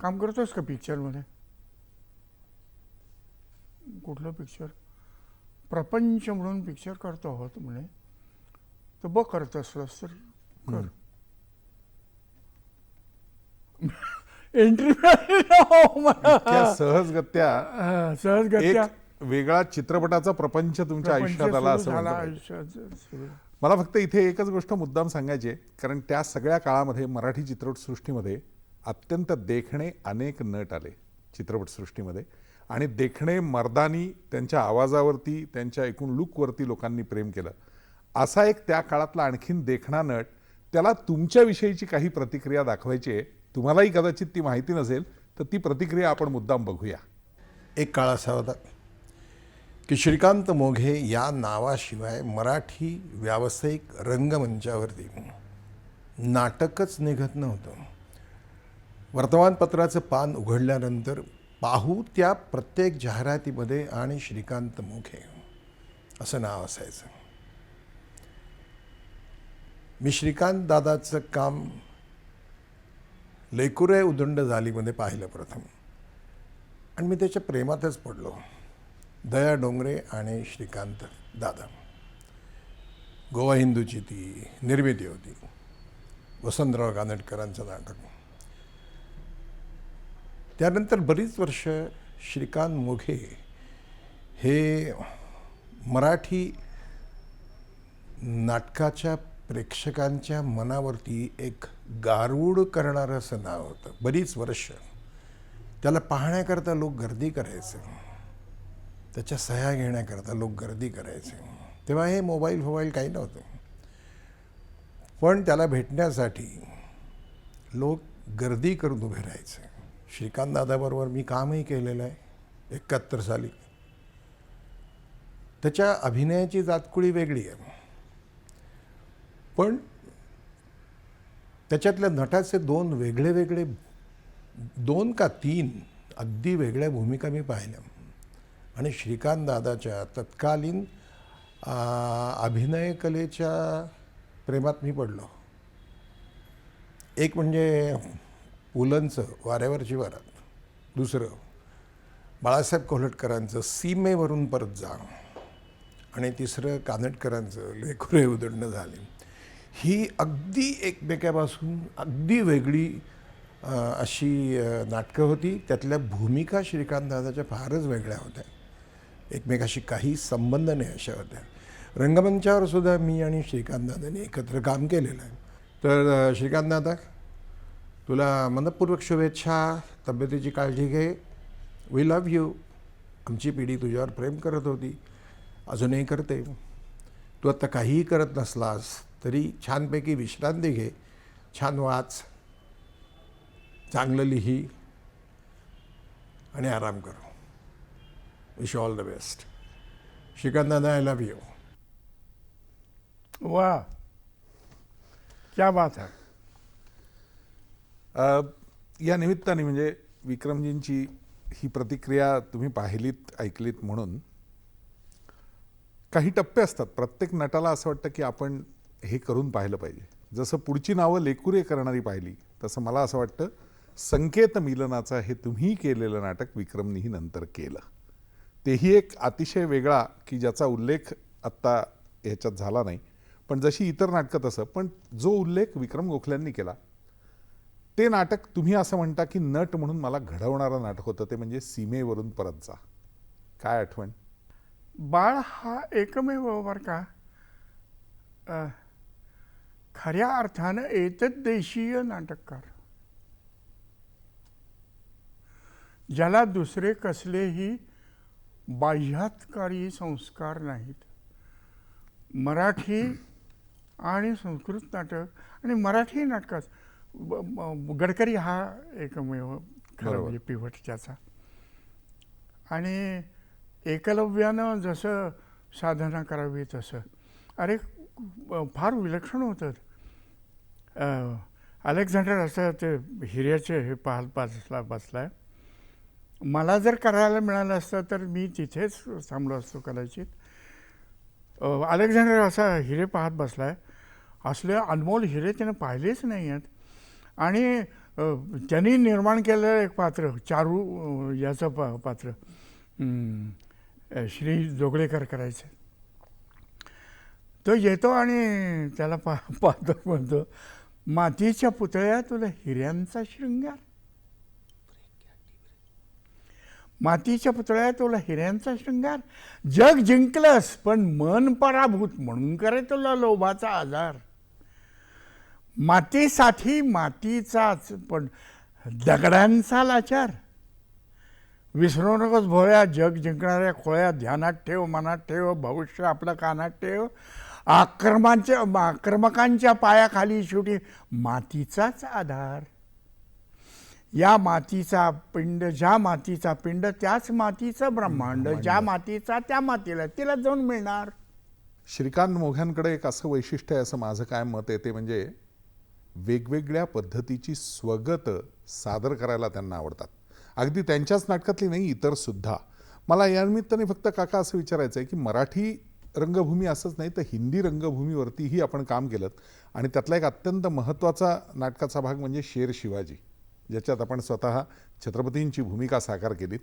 S3: काम करतोस का पिक्चरमध्ये. कुठलं पिक्चर. प्रपंच म्हणून पिक्चर करतो आहोत म्हणे. तर बघ करत असलंस तर कर. एंट्री सहजगत्या
S2: वेगळा चित्रपटाचा प्रपंच तुमच्या आयुष्यात आला असं म्हणतो. मला फक्त इथे एकच गोष्ट मुद्दाम सांगायची आहे, कारण त्या सगळ्या काळामध्ये मराठी चित्रपटसृष्टीमध्ये अत्यंत देखणे अनेक नट आले चित्रपटसृष्टीमध्ये आणि देखणे मर्दानी त्यांच्या आवाजावरती, त्यांच्या एकूण लुकवरती लोकांनी प्रेम केलं. असा एक त्या काळातला आणखीन देखणा नट, त्याला तुमच्याविषयीची काही प्रतिक्रिया दाखवायची आहे. तुम्हालाही कदाचित ती माहिती नसेल, तर ती प्रतिक्रिया आपण मुद्दाम बघूया.
S4: एक काळ असा होता की श्रीकांत मोघे या नावाशिवाय मराठी व्यावसायिक रंगमंचावरती नाटकच निघत नव्हतं. वर्तमानपत्राचं पान उघडल्यानंतर पाहू त्या प्रत्येक जाहिरातीमध्ये आणि श्रीकांत मोघे असं नाव असायचं. मी श्रीकांत दादाचं काम लेकुरे उदंड झालीमध्ये पाहिलं प्रथम आणि मी त्याच्या प्रेमातच पडलो. दया डोंगरे आणि श्रीकांत दादा. गोवा हिंदूची ती निर्मिती होती, वसंतराव कानेटकरांचं नाटक. त्यानंतर बरीच वर्ष श्रीकांत मोघे हे मराठी नाटकाच्या प्रेक्षकांच्या मनावरती एक गारुड करणारं असं नाव होतं. बरीच वर्ष त्याला पाहण्याकरता लोक गर्दी करायचे, त्याच्या सह्या घेण्याकरता लोक गर्दी करायचे. तेव्हा हे मोबाईल काही नव्हतं, पण त्याला भेटण्यासाठी लोक गर्दी करून उभे राहायचे. श्रीकांत दादाबरोबर मी कामही केलेलं आहे 71 साली. त्याच्या अभिनयाची जातकुळी वेगळी आहे, पण त्याच्यातल्या नटाचे दोन वेगळे 2 का 3 अगदी वेगळ्या भूमिका मी पाहिल्या आणि श्रीकांत दादाच्या तत्कालीन अभिनय कलेच्या प्रेमात मी पडलो. एक म्हणजे पुलंचं वाऱ्यावरची वरात, दुसरं बाळासाहेब कोल्हटकरांचं सीमेवरून परत जा आणि तिसरं कानेटकरांचं लेकुरे उदंड झाले. ही अगदी एकमेकापासून अगदी वेगळी अशी नाटकं होती. त्यातल्या भूमिका श्रीकांत दादाच्या फारच वेगळ्या होत्या, एकमेकाशी काही संबंध नाही अशा होत्या. रंगमंचावर सुद्धा मी आणि श्रीकांत दादांनी एकत्र काम केलेलं आहे. तर श्रीकांत दादा, तुला मनपूर्वक शुभेच्छा. तब्येतीची काळजी घे. We love you. आमची पिढी तुझ्यावर प्रेम करत होती, अजूनही करते. तू आत्ता काहीही करत नसलास तरी छानपैकी विश्रांती घे, छान वाच, चांगलं लिही आणि आराम कर. Wish all the best. Shrikant दादा, आय लव्ह यू.
S3: वाह, क्या बात है.
S2: या निमित्ताने म्हणजे विक्रमजींची ही प्रतिक्रिया तुम्ही पाहिलीत ऐकलीत म्हणून काही टप्पे असतात. प्रत्येक नटाला असं वाटतं की आपण हे करून पाहिलं पाहिजे. जसं पुढची नावं लेकुरे करणारी पाहिली तसं मला असं वाटतं संकेत मिलनाचा हे तुम्ही केलेलं नाटक विक्रमनीही नंतर केलं. तेही एक अतिशय वेगळा की ज्याचा उल्लेख आत्ता ह्याच्यात झाला नाही, पण जशी इतर नाटकं तसं, पण जो उल्लेख विक्रम गोखल्यांनी केला ते नाटक तुम्ही असं म्हणता की नट म्हणून मला घडवणारं नाटक होतं, ते म्हणजे सीमेवरून परत जा. काय आठवण?
S3: बाळ हा एकमेव बरं का खऱ्या अर्थानं एतद्देशीय नाटककार, ज्याला दुसरे कसलेही बाह्यातकारी संस्कार नाहीत. मराठी आणि संस्कृत नाटक आणि मराठी नाटकात गडकरी हा एकमेव खरं म्हणजे पिव्हट त्याचा. आणि एकलव्यानं जसं साधना करावी तसं अरे फार विलक्षण होतं. अलेक्झांडर असं ते हिऱ्याचे हे पाहत बसलाय. मला जर करायला मिळालं असतं तर मी तिथेच थांबलो असतो कदाचित. अलेक्झांडर असा हिरे पाहत बसलाय. असले अनमोल हिरे त्यानं पाहिलेच नाही आहेत. आणि त्यांनी निर्माण केलेलं एक पात्र चारू याचं पात्र श्री जोगळेकर करायचं. तो येतो आणि त्याला पाहतो म्हणतो, मातीच्या पुतळ्या तुला हिऱ्यांचा शृंगार, मातीच्या पुतळ्या तुला हिऱ्यांचा शृंगार, जग जिंकलंस पण मन पराभूत म्हणून करे तुला लोभाचा आजार. मातीसाठी मातीचाच पण दगडांचा लाचार. विसरू नकोस भोळ्या जग जिंकणाऱ्या खोळ्या, ध्यानात ठेव मनात ठेव भविष्य आपलं कानात ठेव. आक्रमकांच्या पायाखाली शेवटी मातीचाच आधार. या मातीचा पिंड, ज्या मातीचा पिंड त्याच मातीचं ब्रह्मांड, ज्या मातीचा त्या मातीला तिला जाऊन मिळणार.
S2: श्रीकांत मोघ्यांकडे एक असं वैशिष्ट्य आहे असं माझं काय मत आहे, ते म्हणजे वेगवेगळ्या पद्धतीची स्वगत सादर करायला त्यांना आवडतात. अगदी त्यांच्याच नाटकातली नाही, इतर सुद्धा. मला या निमित्ताने फक्त काका असं विचारायचं आहे की मराठी रंगभूमी असंच नाही तर हिंदी रंगभूमीवरतीही आपण काम केलं आणि त्यातला एक अत्यंत महत्त्वाचा नाटकाचा भाग म्हणजे शेर शिवाजी, ज्याच्यात आपण स्वतः छत्रपतींची भूमिका साकार केलीत.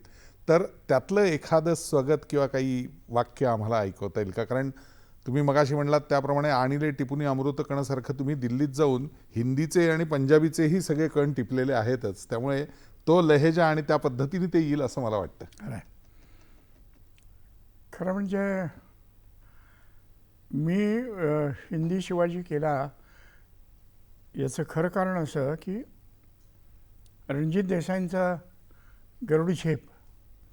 S2: तर त्यातलं एखादं स्वगत किंवा काही वाक्य आम्हाला ऐकवता येईल का? कारण तुम्ही मगाशी म्हणलात त्याप्रमाणे आणिले टिपुनी अमृत कणसारखं तुम्ही दिल्लीत जाऊन हिंदीचे आणि पंजाबीचेही सगळे कण टिपलेले आहेतच, त्यामुळे तो लहेजा आणि त्या पद्धतीने ते येईल असं मला वाटतं.
S3: खरं म्हणजे मी हिंदी शिवाजी केला याचं खरं कारण असं की रणजित देसाईंचा गरुडी झेप,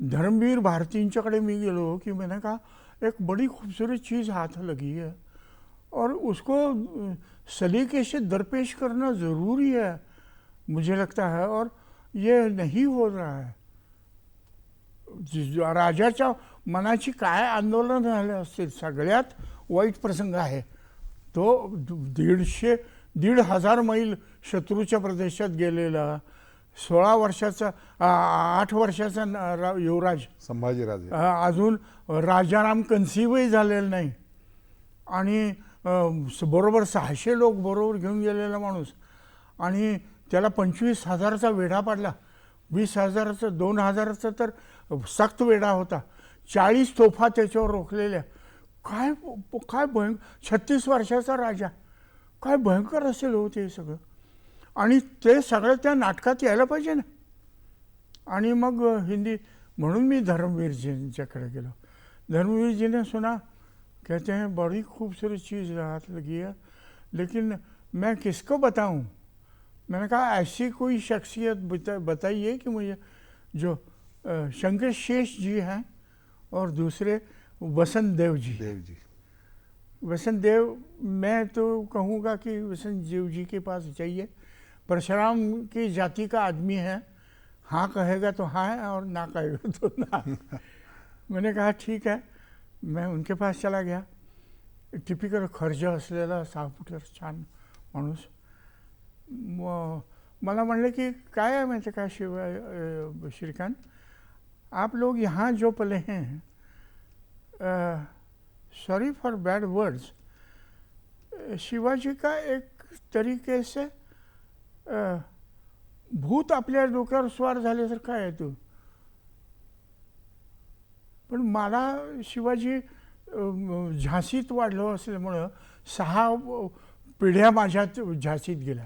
S3: धर्मवीर भारतींच्याकडे मी गेलो कि मैंने कहा एक बड़ी खूबसूरत चीज़ हाथ लगी है और उसको सलीके से दरपेश करना ज़रूरी है मुझे लगता है, और ये नहीं हो रहा है. राजाच्या मनाची काय आंदोलन झाले असतील. सगळ्यात वाईट प्रसंग आहे तो 1,500 मैल शत्रूच्या प्रदेशात गेलेला 16 वर्षाचा 8 वर्षाचा युवराज
S2: संभाजीराजे,
S3: अजून राजाराम कन्सिव्हही झालेला नाही आणि बरोबर 600 लोक बरोबर घेऊन गेलेला माणूस, आणि त्याला 25,000चा वेढा पाडला. 20,000चा 2,000चा तर सक्त वेढा होता. 40 तोफा त्याच्यावर रोखलेल्या. काय काय भयंकर, 36 वर्षाचा राजा, काय भयंकर असेल होते हे सगळं. आणि ते सगळं त्या नाटकात यायला पाहिजे ना. आणि मग हिंदी म्हणून मी धर्मवीरजींच्याकडे गेलो. धर्मवीर ने सुना, कहते हैं बड़ी खूबसूरत चीज़ हाथ लगी है लेकिन मैं किसको बताऊं. मैंने कहा ऐसी कोई शख्सियत बताइए कि मुझे, जो शंकर शेष जी हैं और दूसरे वसंत देव जी. वसंत देव, मैं तो कहूँगा कि वसंत देव जी के पास जाइए. परशुराम की जाति का आदमी है, हाँ कहेगा तो हाँ है और ना कहेगा तो ना. मैंने कहा ठीक है. मैं उनके पास चला गया. टिपिकल खर्ज असलेला 6 फुटर छान माणूस. मला म्हणले की काय आहे माहिती का श्रीकांत, आप लोग यहाँ जो पले हैं, sorry for bad words, Shivaji का एक तरीके से भूत आपल्या डोक्यावर स्वार झाले तर काय आहे तू. पण मला शिवाजी झाशीत वाढलो असल्यामुळं 6 पिढ्या माझ्यात झाशीत गेल्या.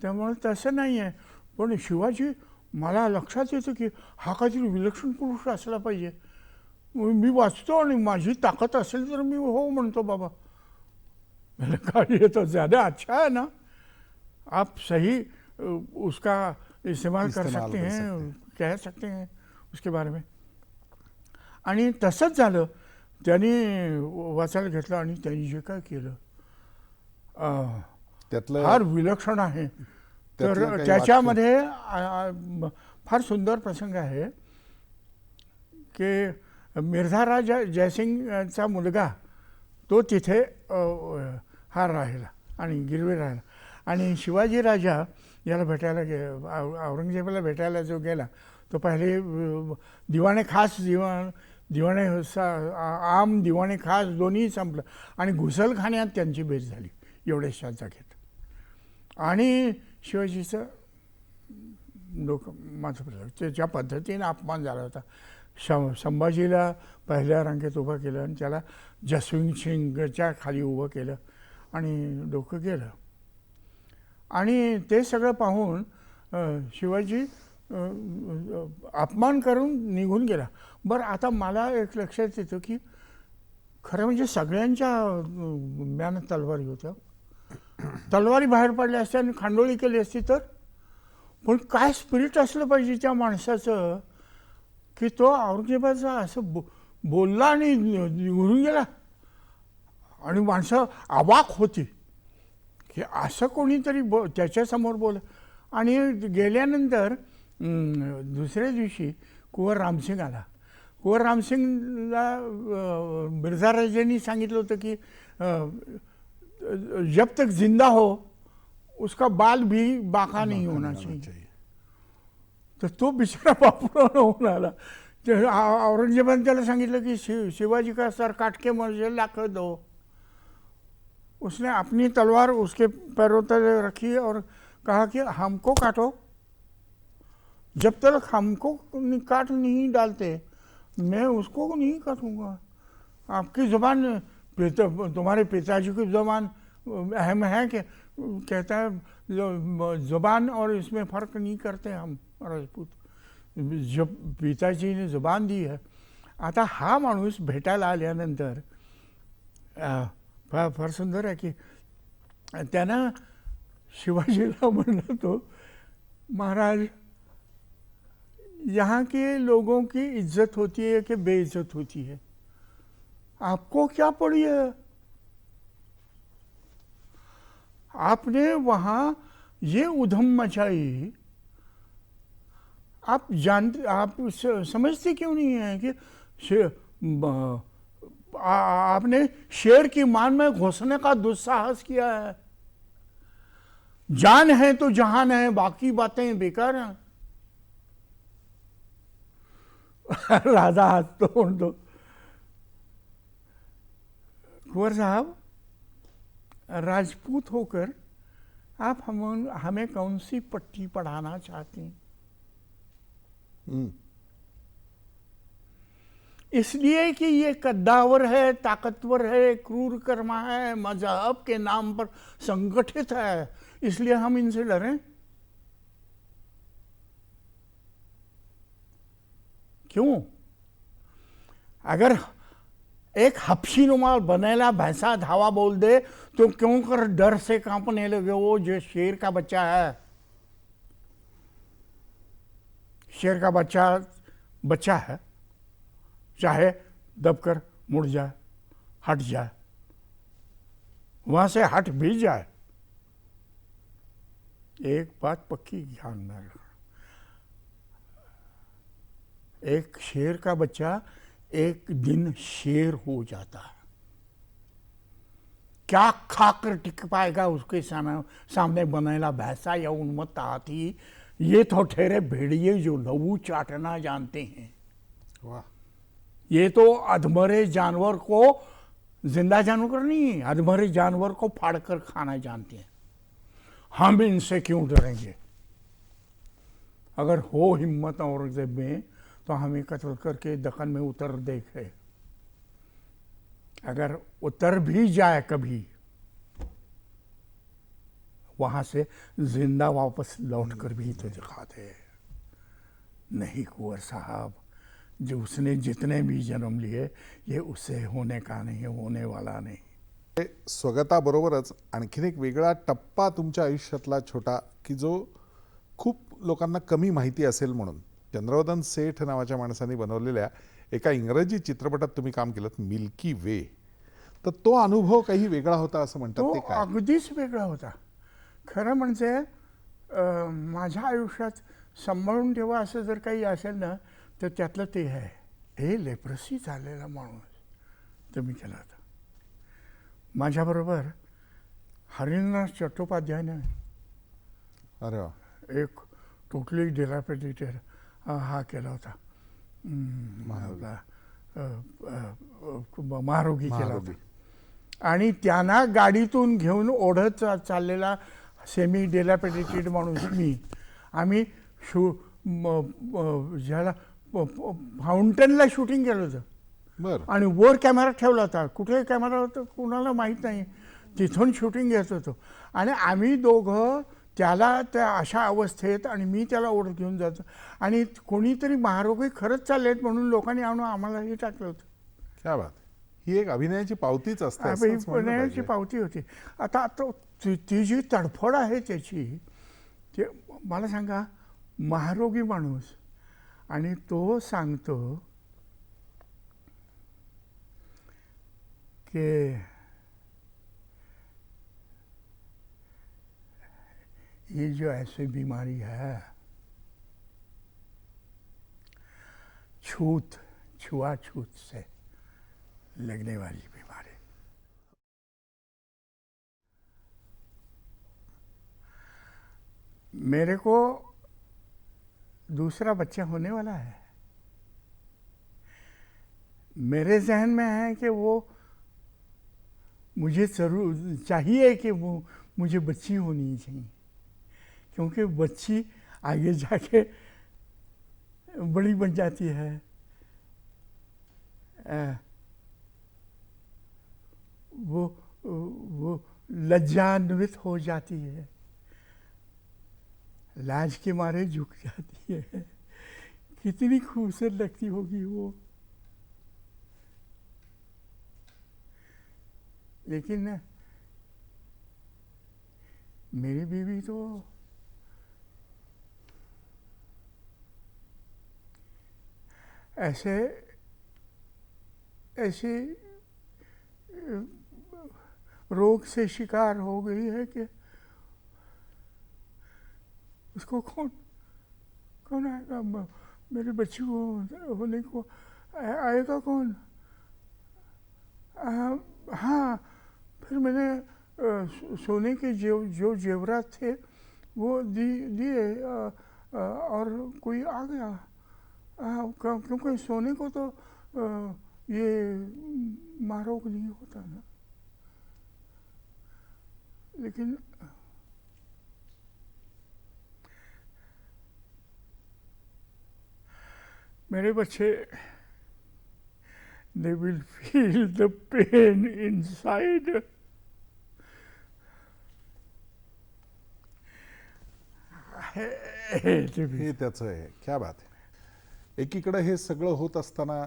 S3: त्यामुळे तसं नाही आहे. पण शिवाजी मला लक्षात येतं की हा काहीतरी विलक्षण पुरुष असला पाहिजे. मी वाचतो आणि माझी ताकद असेल तर मी हो म्हणतो बाबा. मैंने कहा ये तो ज़्यादा अच्छा है ना, आप सही उसका इस्तेमाल कर सकते हैं, कह सकते हैं उसके बारे में. आणि तसंच झालं. त्यांनी वाचायला घेतलं आणि त्यांनी जे काय केलं
S2: त्यातलं
S3: फार विलक्षण आहे. तर
S2: काही
S3: त्याच्यामध्ये फार सुंदर प्रसंग आहे की मिर्झा राजा जयसिंगचा मुलगा तो तिथे हा राहिला आणि गिरवी राहिला. आणि शिवाजी राजा याला भेटायला औरंगजेबाला भेटायला जो गेला तो पहिले दिवाणे खास दिवाणे आम दिवाणे खास दोन्ही संपलं आणि घुसलखान्यात त्यांची भेट झाली एवढ्याशा जागेत. आणि शिवाजीचं डोकं माझं त्याच्या पद्धतीने अपमान झाला होता. संभाजीला पहिल्या रांगेत उभं केलं आणि त्याला जसविंग सिंगच्या खाली उभं केलं आणि डोकं गेलं. आणि ते सगळं पाहून शिवाजी अपमान करून निघून गेला. बरं, आता मला एक लक्षात येतं की खरं म्हणजे सगळ्यांच्या म्यानं तलवारी होत्या. तलवारी बाहेर पडल्या असत्या आणि खांडोळी केली असती तर. पण काय स्पिरिट असलं पाहिजे त्या माणसाचं की तो औरंगजेबाचा असं बोलला आणि निघून गेला. आणि माणसं अवाक होती की असं कोणीतरी त्याच्यासमोर बोल. आणि गेल्यानंतर दुसऱ्या दिवशी कुंवर रामसिंग आला. कुंवर रामसिंगला मिर्झा राजांनी सांगितलं होतं की जब तक जिंदा हो उसका बाल भी बाका नहीं होना चाहिए. तर तो बिचारा बापूराव होऊन आला. औरंगजेबाने त्याला सांगितलं की शिवाजी का सर काट के मुझे लाकर दो. उसने अपनी तलवार उसके पैरों तले रखी और कहा कि हमको काटो, जब तक हमको काट नहीं डालते मैं उसको नहीं काटूंगा. आपकी ज़ुबान तुम्हारे पिताजी की ज़ुबान अहम है कि कहता है ज़ुबान और इसमें फ़र्क नहीं करते हम राजपूत. जब पिताजीने ज़ुबान दी है. आता हा माणूस भेटायला आल्यानंतर फार सुंदर आहे की त्यानं शिवाजीला म्हणला तो, महाराज यहाँ के लोगों की इज्जत होती है कि बेइज्जत होती है, आपको क्या पड़ी है. आपने वहाँ ये उधम मचाई, आप जानते, आप समझते क्यों नहीं है कि आपने शेर की मान में घुसने का दुस्साहस किया है. जान है तो जहान है, बाकी बातें बेकार हैं. राजा हंसतो म्हणतो, कुंवर साहब राजपूत होकर आप हमें कौन सी पट्टी पढ़ाना चाहते हैं. इसलिए कि ये कद्दावर है, ताकतवर है, क्रूर कर्मा है, मजहब के नाम पर संगठित है, इसलिए हम इनसे डरें. क्यों? अगर एक हपशी रुमाल बनेला भैंसा धावा बोल दे तो क्यों कर डर से कांपने लगे. वो जो शेर का बच्चा है, शेर का बच्चा है, चाहे दबकर मुड़ जाए, हट जाए, वहां से हट भी जाए, एक बात पक्की ध्यान में रखना, एक शेर का बच्चा एक दिन शेर हो जाता है. क्या खाकर टिक पाएगा उसके सामने बनेला भैंसा या उन्मत्त हाथी। ये तो ठहरे भेड़िए जो लहू चाटना जानते हैं।
S2: वाह,
S3: ये तो अधमरे जानवर को, जिंदा जानवर नहीं, अधमरे जानवर को फाड़ कर खाना जानते हैं। हम इनसे क्यों डरेंगे? अगर हो हिम्मत औरंगजेब में तो हमें कत्ल करके दक्कन में उतर देखे। अगर उतर भी जाए कभी, वहां से जिंदा वापस लौट कर भी तो दिखाते। नहीं कुंवर साहब, जो उसने जितने भी जन्म लिए ये उससे होने का नहीं, होने वाला नहीं।
S2: स्वगताबरोबरच आणखीन एक वेगळा टप्पा तुमच्या आयुष्यातला छोटा, की जो खूप लोकांना कमी माहिती असेल म्हणून, चंद्रवदन सेठ नावाच्या माणसाने बनवलेल्या एका इंग्रजी चित्रपटात तुम्ही काम केलं, मिल्की वे. तर तो अनुभव काही वेगळा होता असं म्हणतात,
S3: तो
S2: ते काय?
S3: अगदीच वेगळा होता. खरं म्हणजे माझ्या आयुष्यात सांभाळून ठेवा असं जर काही असेल ना, तर त्यातलं ते आहे. हे लेप्रसी झालेला माणूस तो मी केला होता. माझ्याबरोबर हरिनाथ चट्टोपाध्यायने
S2: अरे वा,
S3: एक टोटली डिलॅपिडेटेड हा केला होता. महारोगी केला होता. आणि त्यांना गाडीतून घेऊन ओढत चाललेला सेमी डिलॅपिडेटेड माणूस मी. आम्ही ज्याला फाउंटनला शूटिंग केलं होतं.
S2: बर.
S3: आणि वर कॅमेरा ठेवला होता. कुठे कॅमेरा होता कुणाला माहीत नाही. तिथून शूटिंग घेत होतो. आणि आम्ही दोघं त्याला त्या अशा अवस्थेत, आणि मी त्याला ओढत घेऊन जातो. आणि कोणीतरी महारोगी खरंच चाललेत म्हणून लोकांनी आणून आम्हाला हे टाकलं होतं.
S2: क्या बात. ही एक अभिनयाची पावतीच असते.
S3: अभिनयाची पावती होती. आता ती जी तडफड आहे त्याची, ते मला सांगा, महारोगी माणूस आणि तो सांगतो की ये जो ऐसी बीमारी है, छुआछूत से लगने वाली बीमारी, मेरे को दूसरा बच्चा होने वाला है. मेरे जहन में है कि वो मुझे जरूर चाहिए कि वो मुझे बच्ची होनी चाहिए, क्योंकि बच्ची आगे जाके बड़ी बन जाती है. वो लज्जान्वित हो जाती है, लाज के मारे झुक जाती है. कितनी खूबसूरत लगती होगी वो. लेकिन मेरी बीवी तो ऐसे रोग से शिकार हो गई है कि उसको कौन आएगा? मेरे बच्चे को होने को आएगा कौन? हाँ, फिर मैंने सोने के जो जेवरात थे वो दिए और कोई आ गया. क्योंकि सोने को तो ये महारोग नहीं होता ना. लेकिन मेरे बच्चे, they will feel the pain inside.
S2: हे त्याचं आहे. क्या बात आहे. एकीकडे हे सगळं होत असताना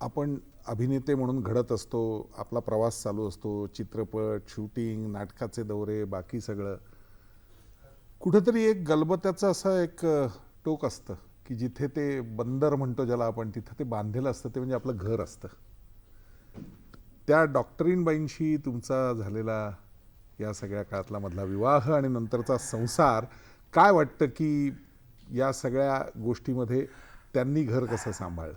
S2: आपण अभिनेते म्हणून घडत असतो, आपला प्रवास चालू असतो, चित्रपट, शूटिंग, नाटकाचे दौरे, बाकी सगळं. कुठेतरी एक गलबत्याचं असं एक टोक असतं की जिथे ते बंदर म्हणतो ज्याला आपण, तिथं ते बांधलेलं असतं, ते म्हणजे आपलं घर असतं. त्या डॉक्टरीनबाईंशी तुमचा झालेला या सगळ्या काळातला मधला विवाह आणि नंतरचा संसार, काय वाटतं की या सगळ्या गोष्टीमध्ये त्यांनी घर कसं सांभाळलं?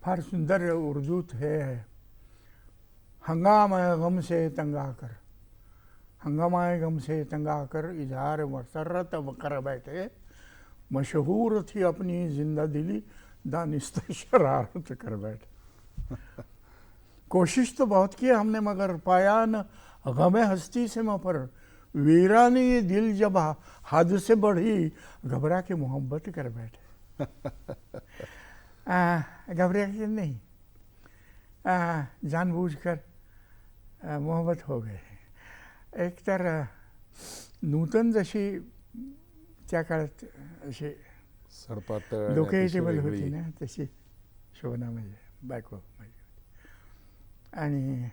S3: फार सुंदर उर्दूत है. हंगामाए गम से तंगा कर, हंगामाए गम से तंगा कर, इजहार मसरत कर बैठे, मशहूर थी अपनी जिंदा दिली, दानिस्त शरारत कर बैठे। कोशिश तो बहुत की हमने मगर पाया न गमे हस्ती से मफर, वीरानी ये दिल जब हद से बढ़ी, घबरा के मोहब्बत कर बैठे। घबरा के नहीं, जानबूझकर मोहब्बत हो गए। एकतर नूतन जशी त्या काळात अशी
S2: सडपातळ
S3: लोकेटेबल होती ना, तशी शोभना म्हणजे बायको माझी. आणि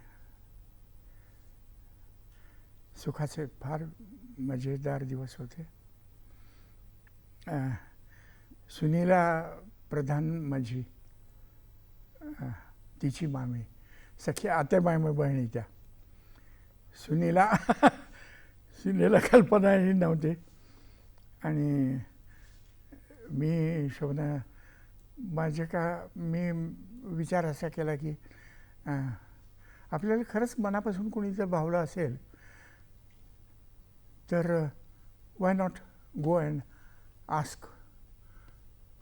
S3: सुखाचे फार मजेदार दिवस होते. सुनीला प्रधान माझी तिची मामी, सखी आत्यामामी बहिणी त्या. सुनीला कल्पनाही नव्हती. आणि मी शोभना मी विचार असा केला की आपल्याला खरंच मनापासून कोणी जर भावलं असेल तर why not go and ask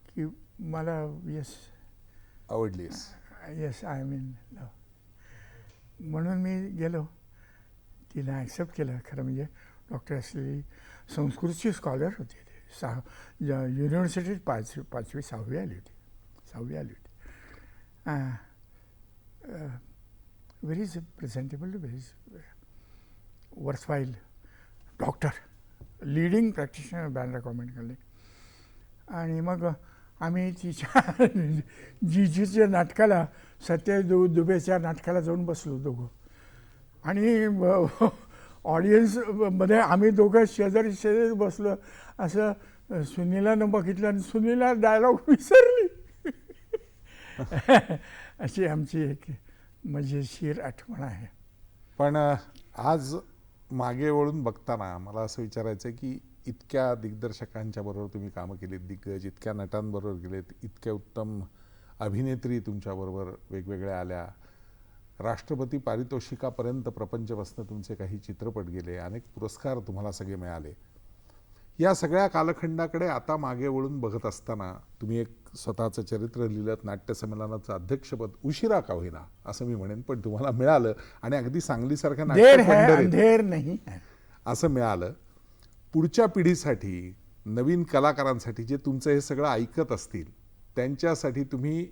S3: की मला येस
S2: आवडलीस.
S3: येस आय मीन लव. म्हणून मी गेलो, तिला ॲक्सेप्ट केलं. खरं म्हणजे डॉक्टर असलेली संस्कृतची स्कॉलर होती ते. युनिव्हर्सिटीत 5वी 6वी आली होती. Very presentable, very worthwhile doctor, leading practitioner banner comment केले. आणि मग आम्ही तिच्या जीजीच्या नाटकाला, सत्य दुबेच्या नाटकाला जाऊन बसलो दोघं. आणि ऑडियन्समध्ये आम्ही दोघं शेजारी बसलो. असं सुनीलानं बघितलं आणि सुनीला डायलॉग विसरली. अशी आमची एक मजेशीर आठवण आहे.
S2: पण आज मागे वळून बघताना मला असं विचारायचं आहे की इतक्या दिग्दर्शकांच्या बरोबर तुम्ही कामं केलीत, दिग्गज इतक्या नटांबरोबर गेलेत, इतक्या उत्तम अभिनेत्री तुमच्याबरोबर वेगवेगळ्या आल्या, राष्ट्रपती पारितोषिकापर्यंत प्रपंचपासून तुमचे काही चित्रपट गेले, अनेक पुरस्कार तुम्हाला सगळे मिळाले. या सगळ्या कालखंडाकडे आता मागे वळून बघत असताना तुम्ही एक स्वतःचं चरित्र लिहिलं, नाट्यसंमेलनाचं अध्यक्षपद उशिरा का होईना असं मी म्हणेन, पण तुम्हाला मिळालं. आणि अगदी सांगलीसारख्या
S3: नाही
S2: असं मिळालं. पुढच्या पिढीसाठी, नवीन कलाकारांसाठी जे तुमचं हे सगळं ऐकत असतील त्यांच्यासाठी तुम्ही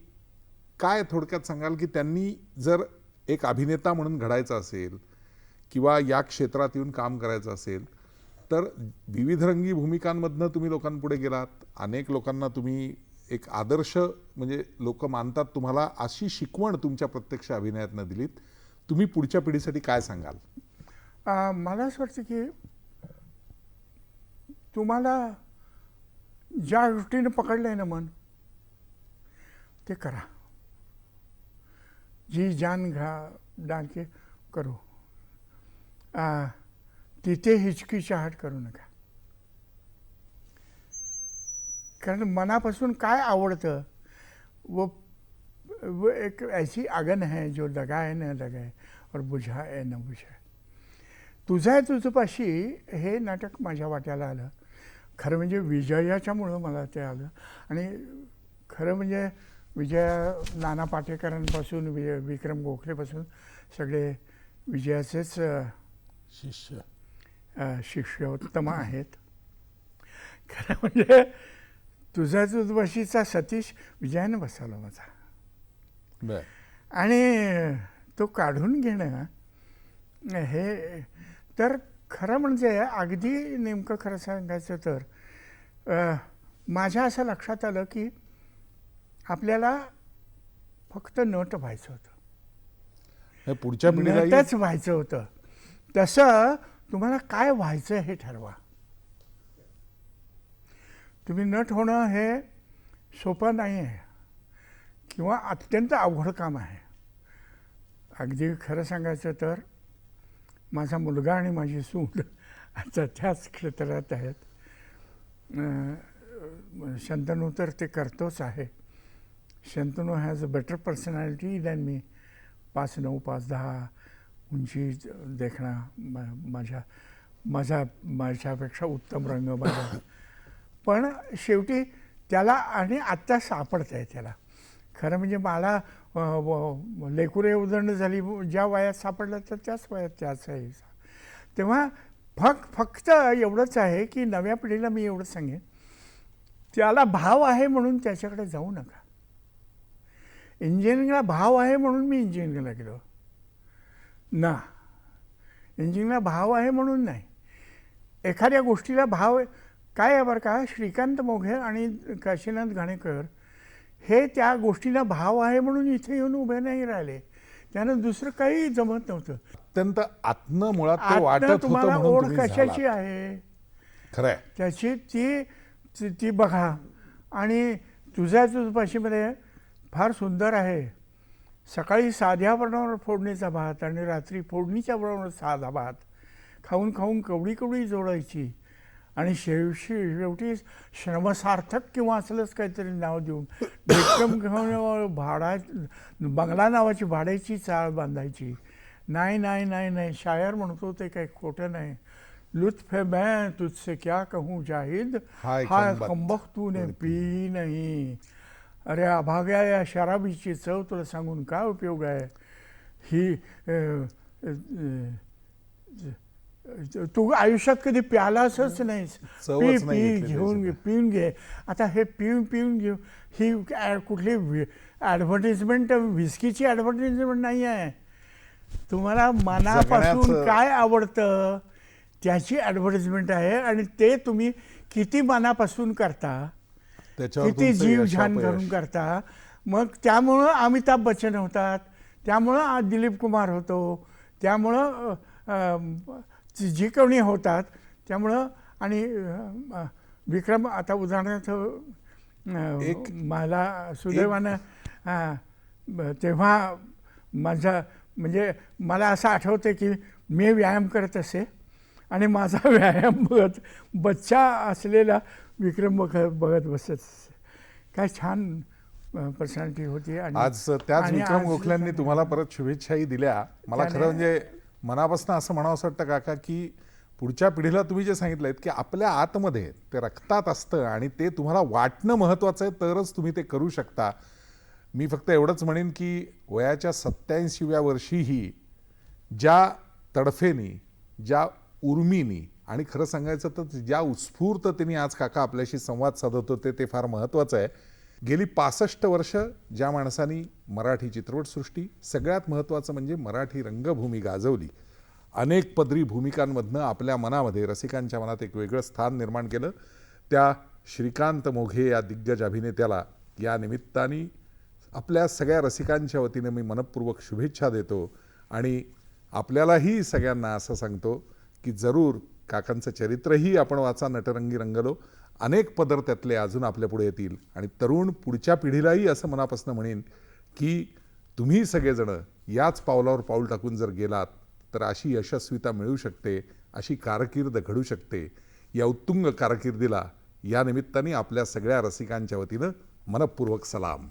S2: काय थोडक्यात सांगाल की त्यांनी जर एक अभिनेता म्हणून घडायचं असेल किंवा या क्षेत्रात येऊन काम करायचं असेल तर विविधरंगी भूमिकांमधनं तुम्ही लोकांपुढे गेलात, अनेक लोकांना तुम्ही एक आदर्श म्हणजे लोक मानतात तुम्हाला, अशी शिकवण तुमच्या प्रत्यक्ष अभिनयातनं दिलीत. तुम्ही पुढच्या पिढीसाठी काय सांगाल?
S3: मला असं वाटतं की तुम्हाला ज्या दृष्टीने पकडलंय ना मन, ते करा. जी जान डाल के करो. तिथे हिचकिचाहट करू नका. कारण मनापासून काय आवडतं वो एक ऐसी आगन है जो लगाए न लगाए और बुझाए न बुझाए. तुझं आहे तुझपाशी हे नाटक माझ्या वाट्याला आलं. खरं म्हणजे विजयाच्यामुळं मला ते आलं. आणि खरं म्हणजे नाना पाटेकरांपासून विक्रम गोखलेपासून सगळे विजयाचेच शिष्योत्तम आहेत. खरं म्हणजे तुझा तुझपाशीचा सतीश विजयानं बसवला माझा. आणि तो काढून घेणं हे तर खरं म्हणजे अगदी नेमकं खरं सांगायचं तर माझ्या असं लक्षात आलं की आपल्याला फक्त नट व्हायचं होतं,
S2: पुढच्या पिढीला
S3: नटच व्हायचं होतं. तसं तुम्हाला काय व्हायचं हे ठरवा. तुम्ही नट होणं हे सोपं नाही आहे किंवा अत्यंत अवघड काम आहे. अगदी खरं सांगायचं तर माझा मुलगा आणि माझी सून आता त्याच क्षेत्रात आहेत. शंतनू तर ते करतोच आहे. Shantanu has a better personality than मी. 5'9", 5'10", उंची देखणा, माझ्यापेक्षा उत्तम रंग माझा. पण शेवटी त्याला आणि आत्ता सापडत आहे त्याला. खरं म्हणजे मला लेकुरे उदंड झाली ज्या वयात सापडलं तर त्याच वयात त्याच आहे. तेव्हा फक्त एवढंच आहे की नव्या पिढीला मी एवढं सांगेन, त्याला भाव आहे म्हणून त्याच्याकडे जाऊ नका. इंजिनिअरिंगला भाव आहे म्हणून मी इंजिनिअरिंगला गेलो ना. इंजिनिअरिंगला भाव आहे म्हणून नाही. एखाद्या गोष्टीला भाव काय आहे बरं का, श्रीकांत मोघे आणि काशीनाथ घाणेकर हे त्या गोष्टीला भाव आहे म्हणून इथे येऊन उभे नाही राहिले. त्यानं दुसरं काही जमत नव्हतं.
S2: अत्यंत आत्म मुळात ते वाटत
S3: आत्ता
S2: होतं
S3: तुम्हाला
S2: म्हणून
S3: ओढ
S2: तुम्ही
S3: कशाची
S2: झालात.
S3: आहे
S2: खरंय.
S3: त्याची ती बघा. आणि तुझ्या भाषेमध्ये फार सुंदर आहे. सकाळी साध्या वर्णावर फोडणीचा भात आणि रात्री फोडणीच्या वर्णावर साधा भात खाऊन खाऊन कवडी कवडी जोडायची आणि शेवटी श्रमसार्थक किंवा असलंच काहीतरी नाव देऊन विक्रम घेऊन बंगला नावाची भाड्याची चाळ बांधायची. नाही नाही नाही नाही, शायर म्हणतो ते काही खोटं नाही. लुत्फ मैं तुझसे क्या कहूँ जाहिद,
S2: हाय
S3: खंबक तूने पी नाही. अरे अभाग्या, या शराबीची चव तुला सांगून काय उपयोग आहे. ही तू आयुष्यात कधी प्यालासच नाहीस. पी पी घेऊन घे, पिऊन घे. आता हे पिऊन घेऊ ही कुठली ॲडव्हर्टिजमेंट, व्हिस्कीची ॲडव्हर्टिजमेंट नाही आहे. तुम्हाला मनापासून काय आवडतं त्याची ॲडव्हर्टिजमेंट आहे. आणि ते तुम्ही किती मनापासून करता, किती जीव झान करून करता. मग त्यामुळं अमिताभ बच्चन होतात, त्यामुळं दिलीप कुमार होतो, त्यामुळं जी कोणी होतात त्यामुळं. आणि विक्रम आता उदाहरणार्थ मला सुदैवानं तेव्हा माझा म्हणजे मला असं आठवतं की मी व्यायाम करत असे आणि माझा व्यायाम बच्चा असलेला विक्रम बघत बसत. काय छान पर्सनॅलिटी होती. आणि
S2: आज त्याच विक्रम गोखल्यांनी तुम्हाला परत शुभेच्छाही दिल्या. मला खरं म्हणजे मनापासून असं म्हणावं असं वाटतं काका की पुढच्या पिढीला तुम्ही जे सांगितलंय की आपल्या आतमध्ये ते रक्तात असतं आणि ते तुम्हाला वाटणं महत्त्वाचं आहे, तरच तुम्ही ते करू शकता. मी फक्त एवढंच म्हणेन की वयाच्या 87व्या वर्षीही ज्या तडफेनी, ज्या उर्मीनी आणि खरं सांगायचं तर ज्या उत्स्फूर्ततेने आज काका आपल्याशी संवाद साधत होते ते फार महत्त्वाचं आहे. गेली 65 वर्ष ज्या माणसांनी मराठी चित्रपटसृष्टी, सगळ्यात महत्त्वाचं म्हणजे मराठी रंगभूमी गाजवली, अनेक पदरी भूमिकांमधनं आपल्या मनामध्ये, रसिकांच्या मनात एक वेगळं स्थान निर्माण केलं, त्या श्रीकांत मोघे या दिग्गज अभिनेत्याला या निमित्ताने आपल्या सगळ्या रसिकांच्या वतीने मी मनपूर्वक शुभेच्छा देतो. आणि आपल्यालाही सगळ्यांना असं सांगतो की जरूर काकांचं चरित्रही आपण वाचा, नटरंगी रंगलो. अनेक पदर त्यातले अजून आपल्यापुढे येतील. आणि तरुण पुढच्या पिढीलाही असं मनापासून म्हणेन की तुम्ही सगळेजणं याच पावलावर पाऊल टाकून जर गेलात तर अशी यशस्वीता मिळू शकते, अशी कारकीर्द घडू शकते. या उत्तुंग कारकिर्दीला या निमित्ताने आपल्या सगळ्या रसिकांच्या वतीनं मनपूर्वक सलाम.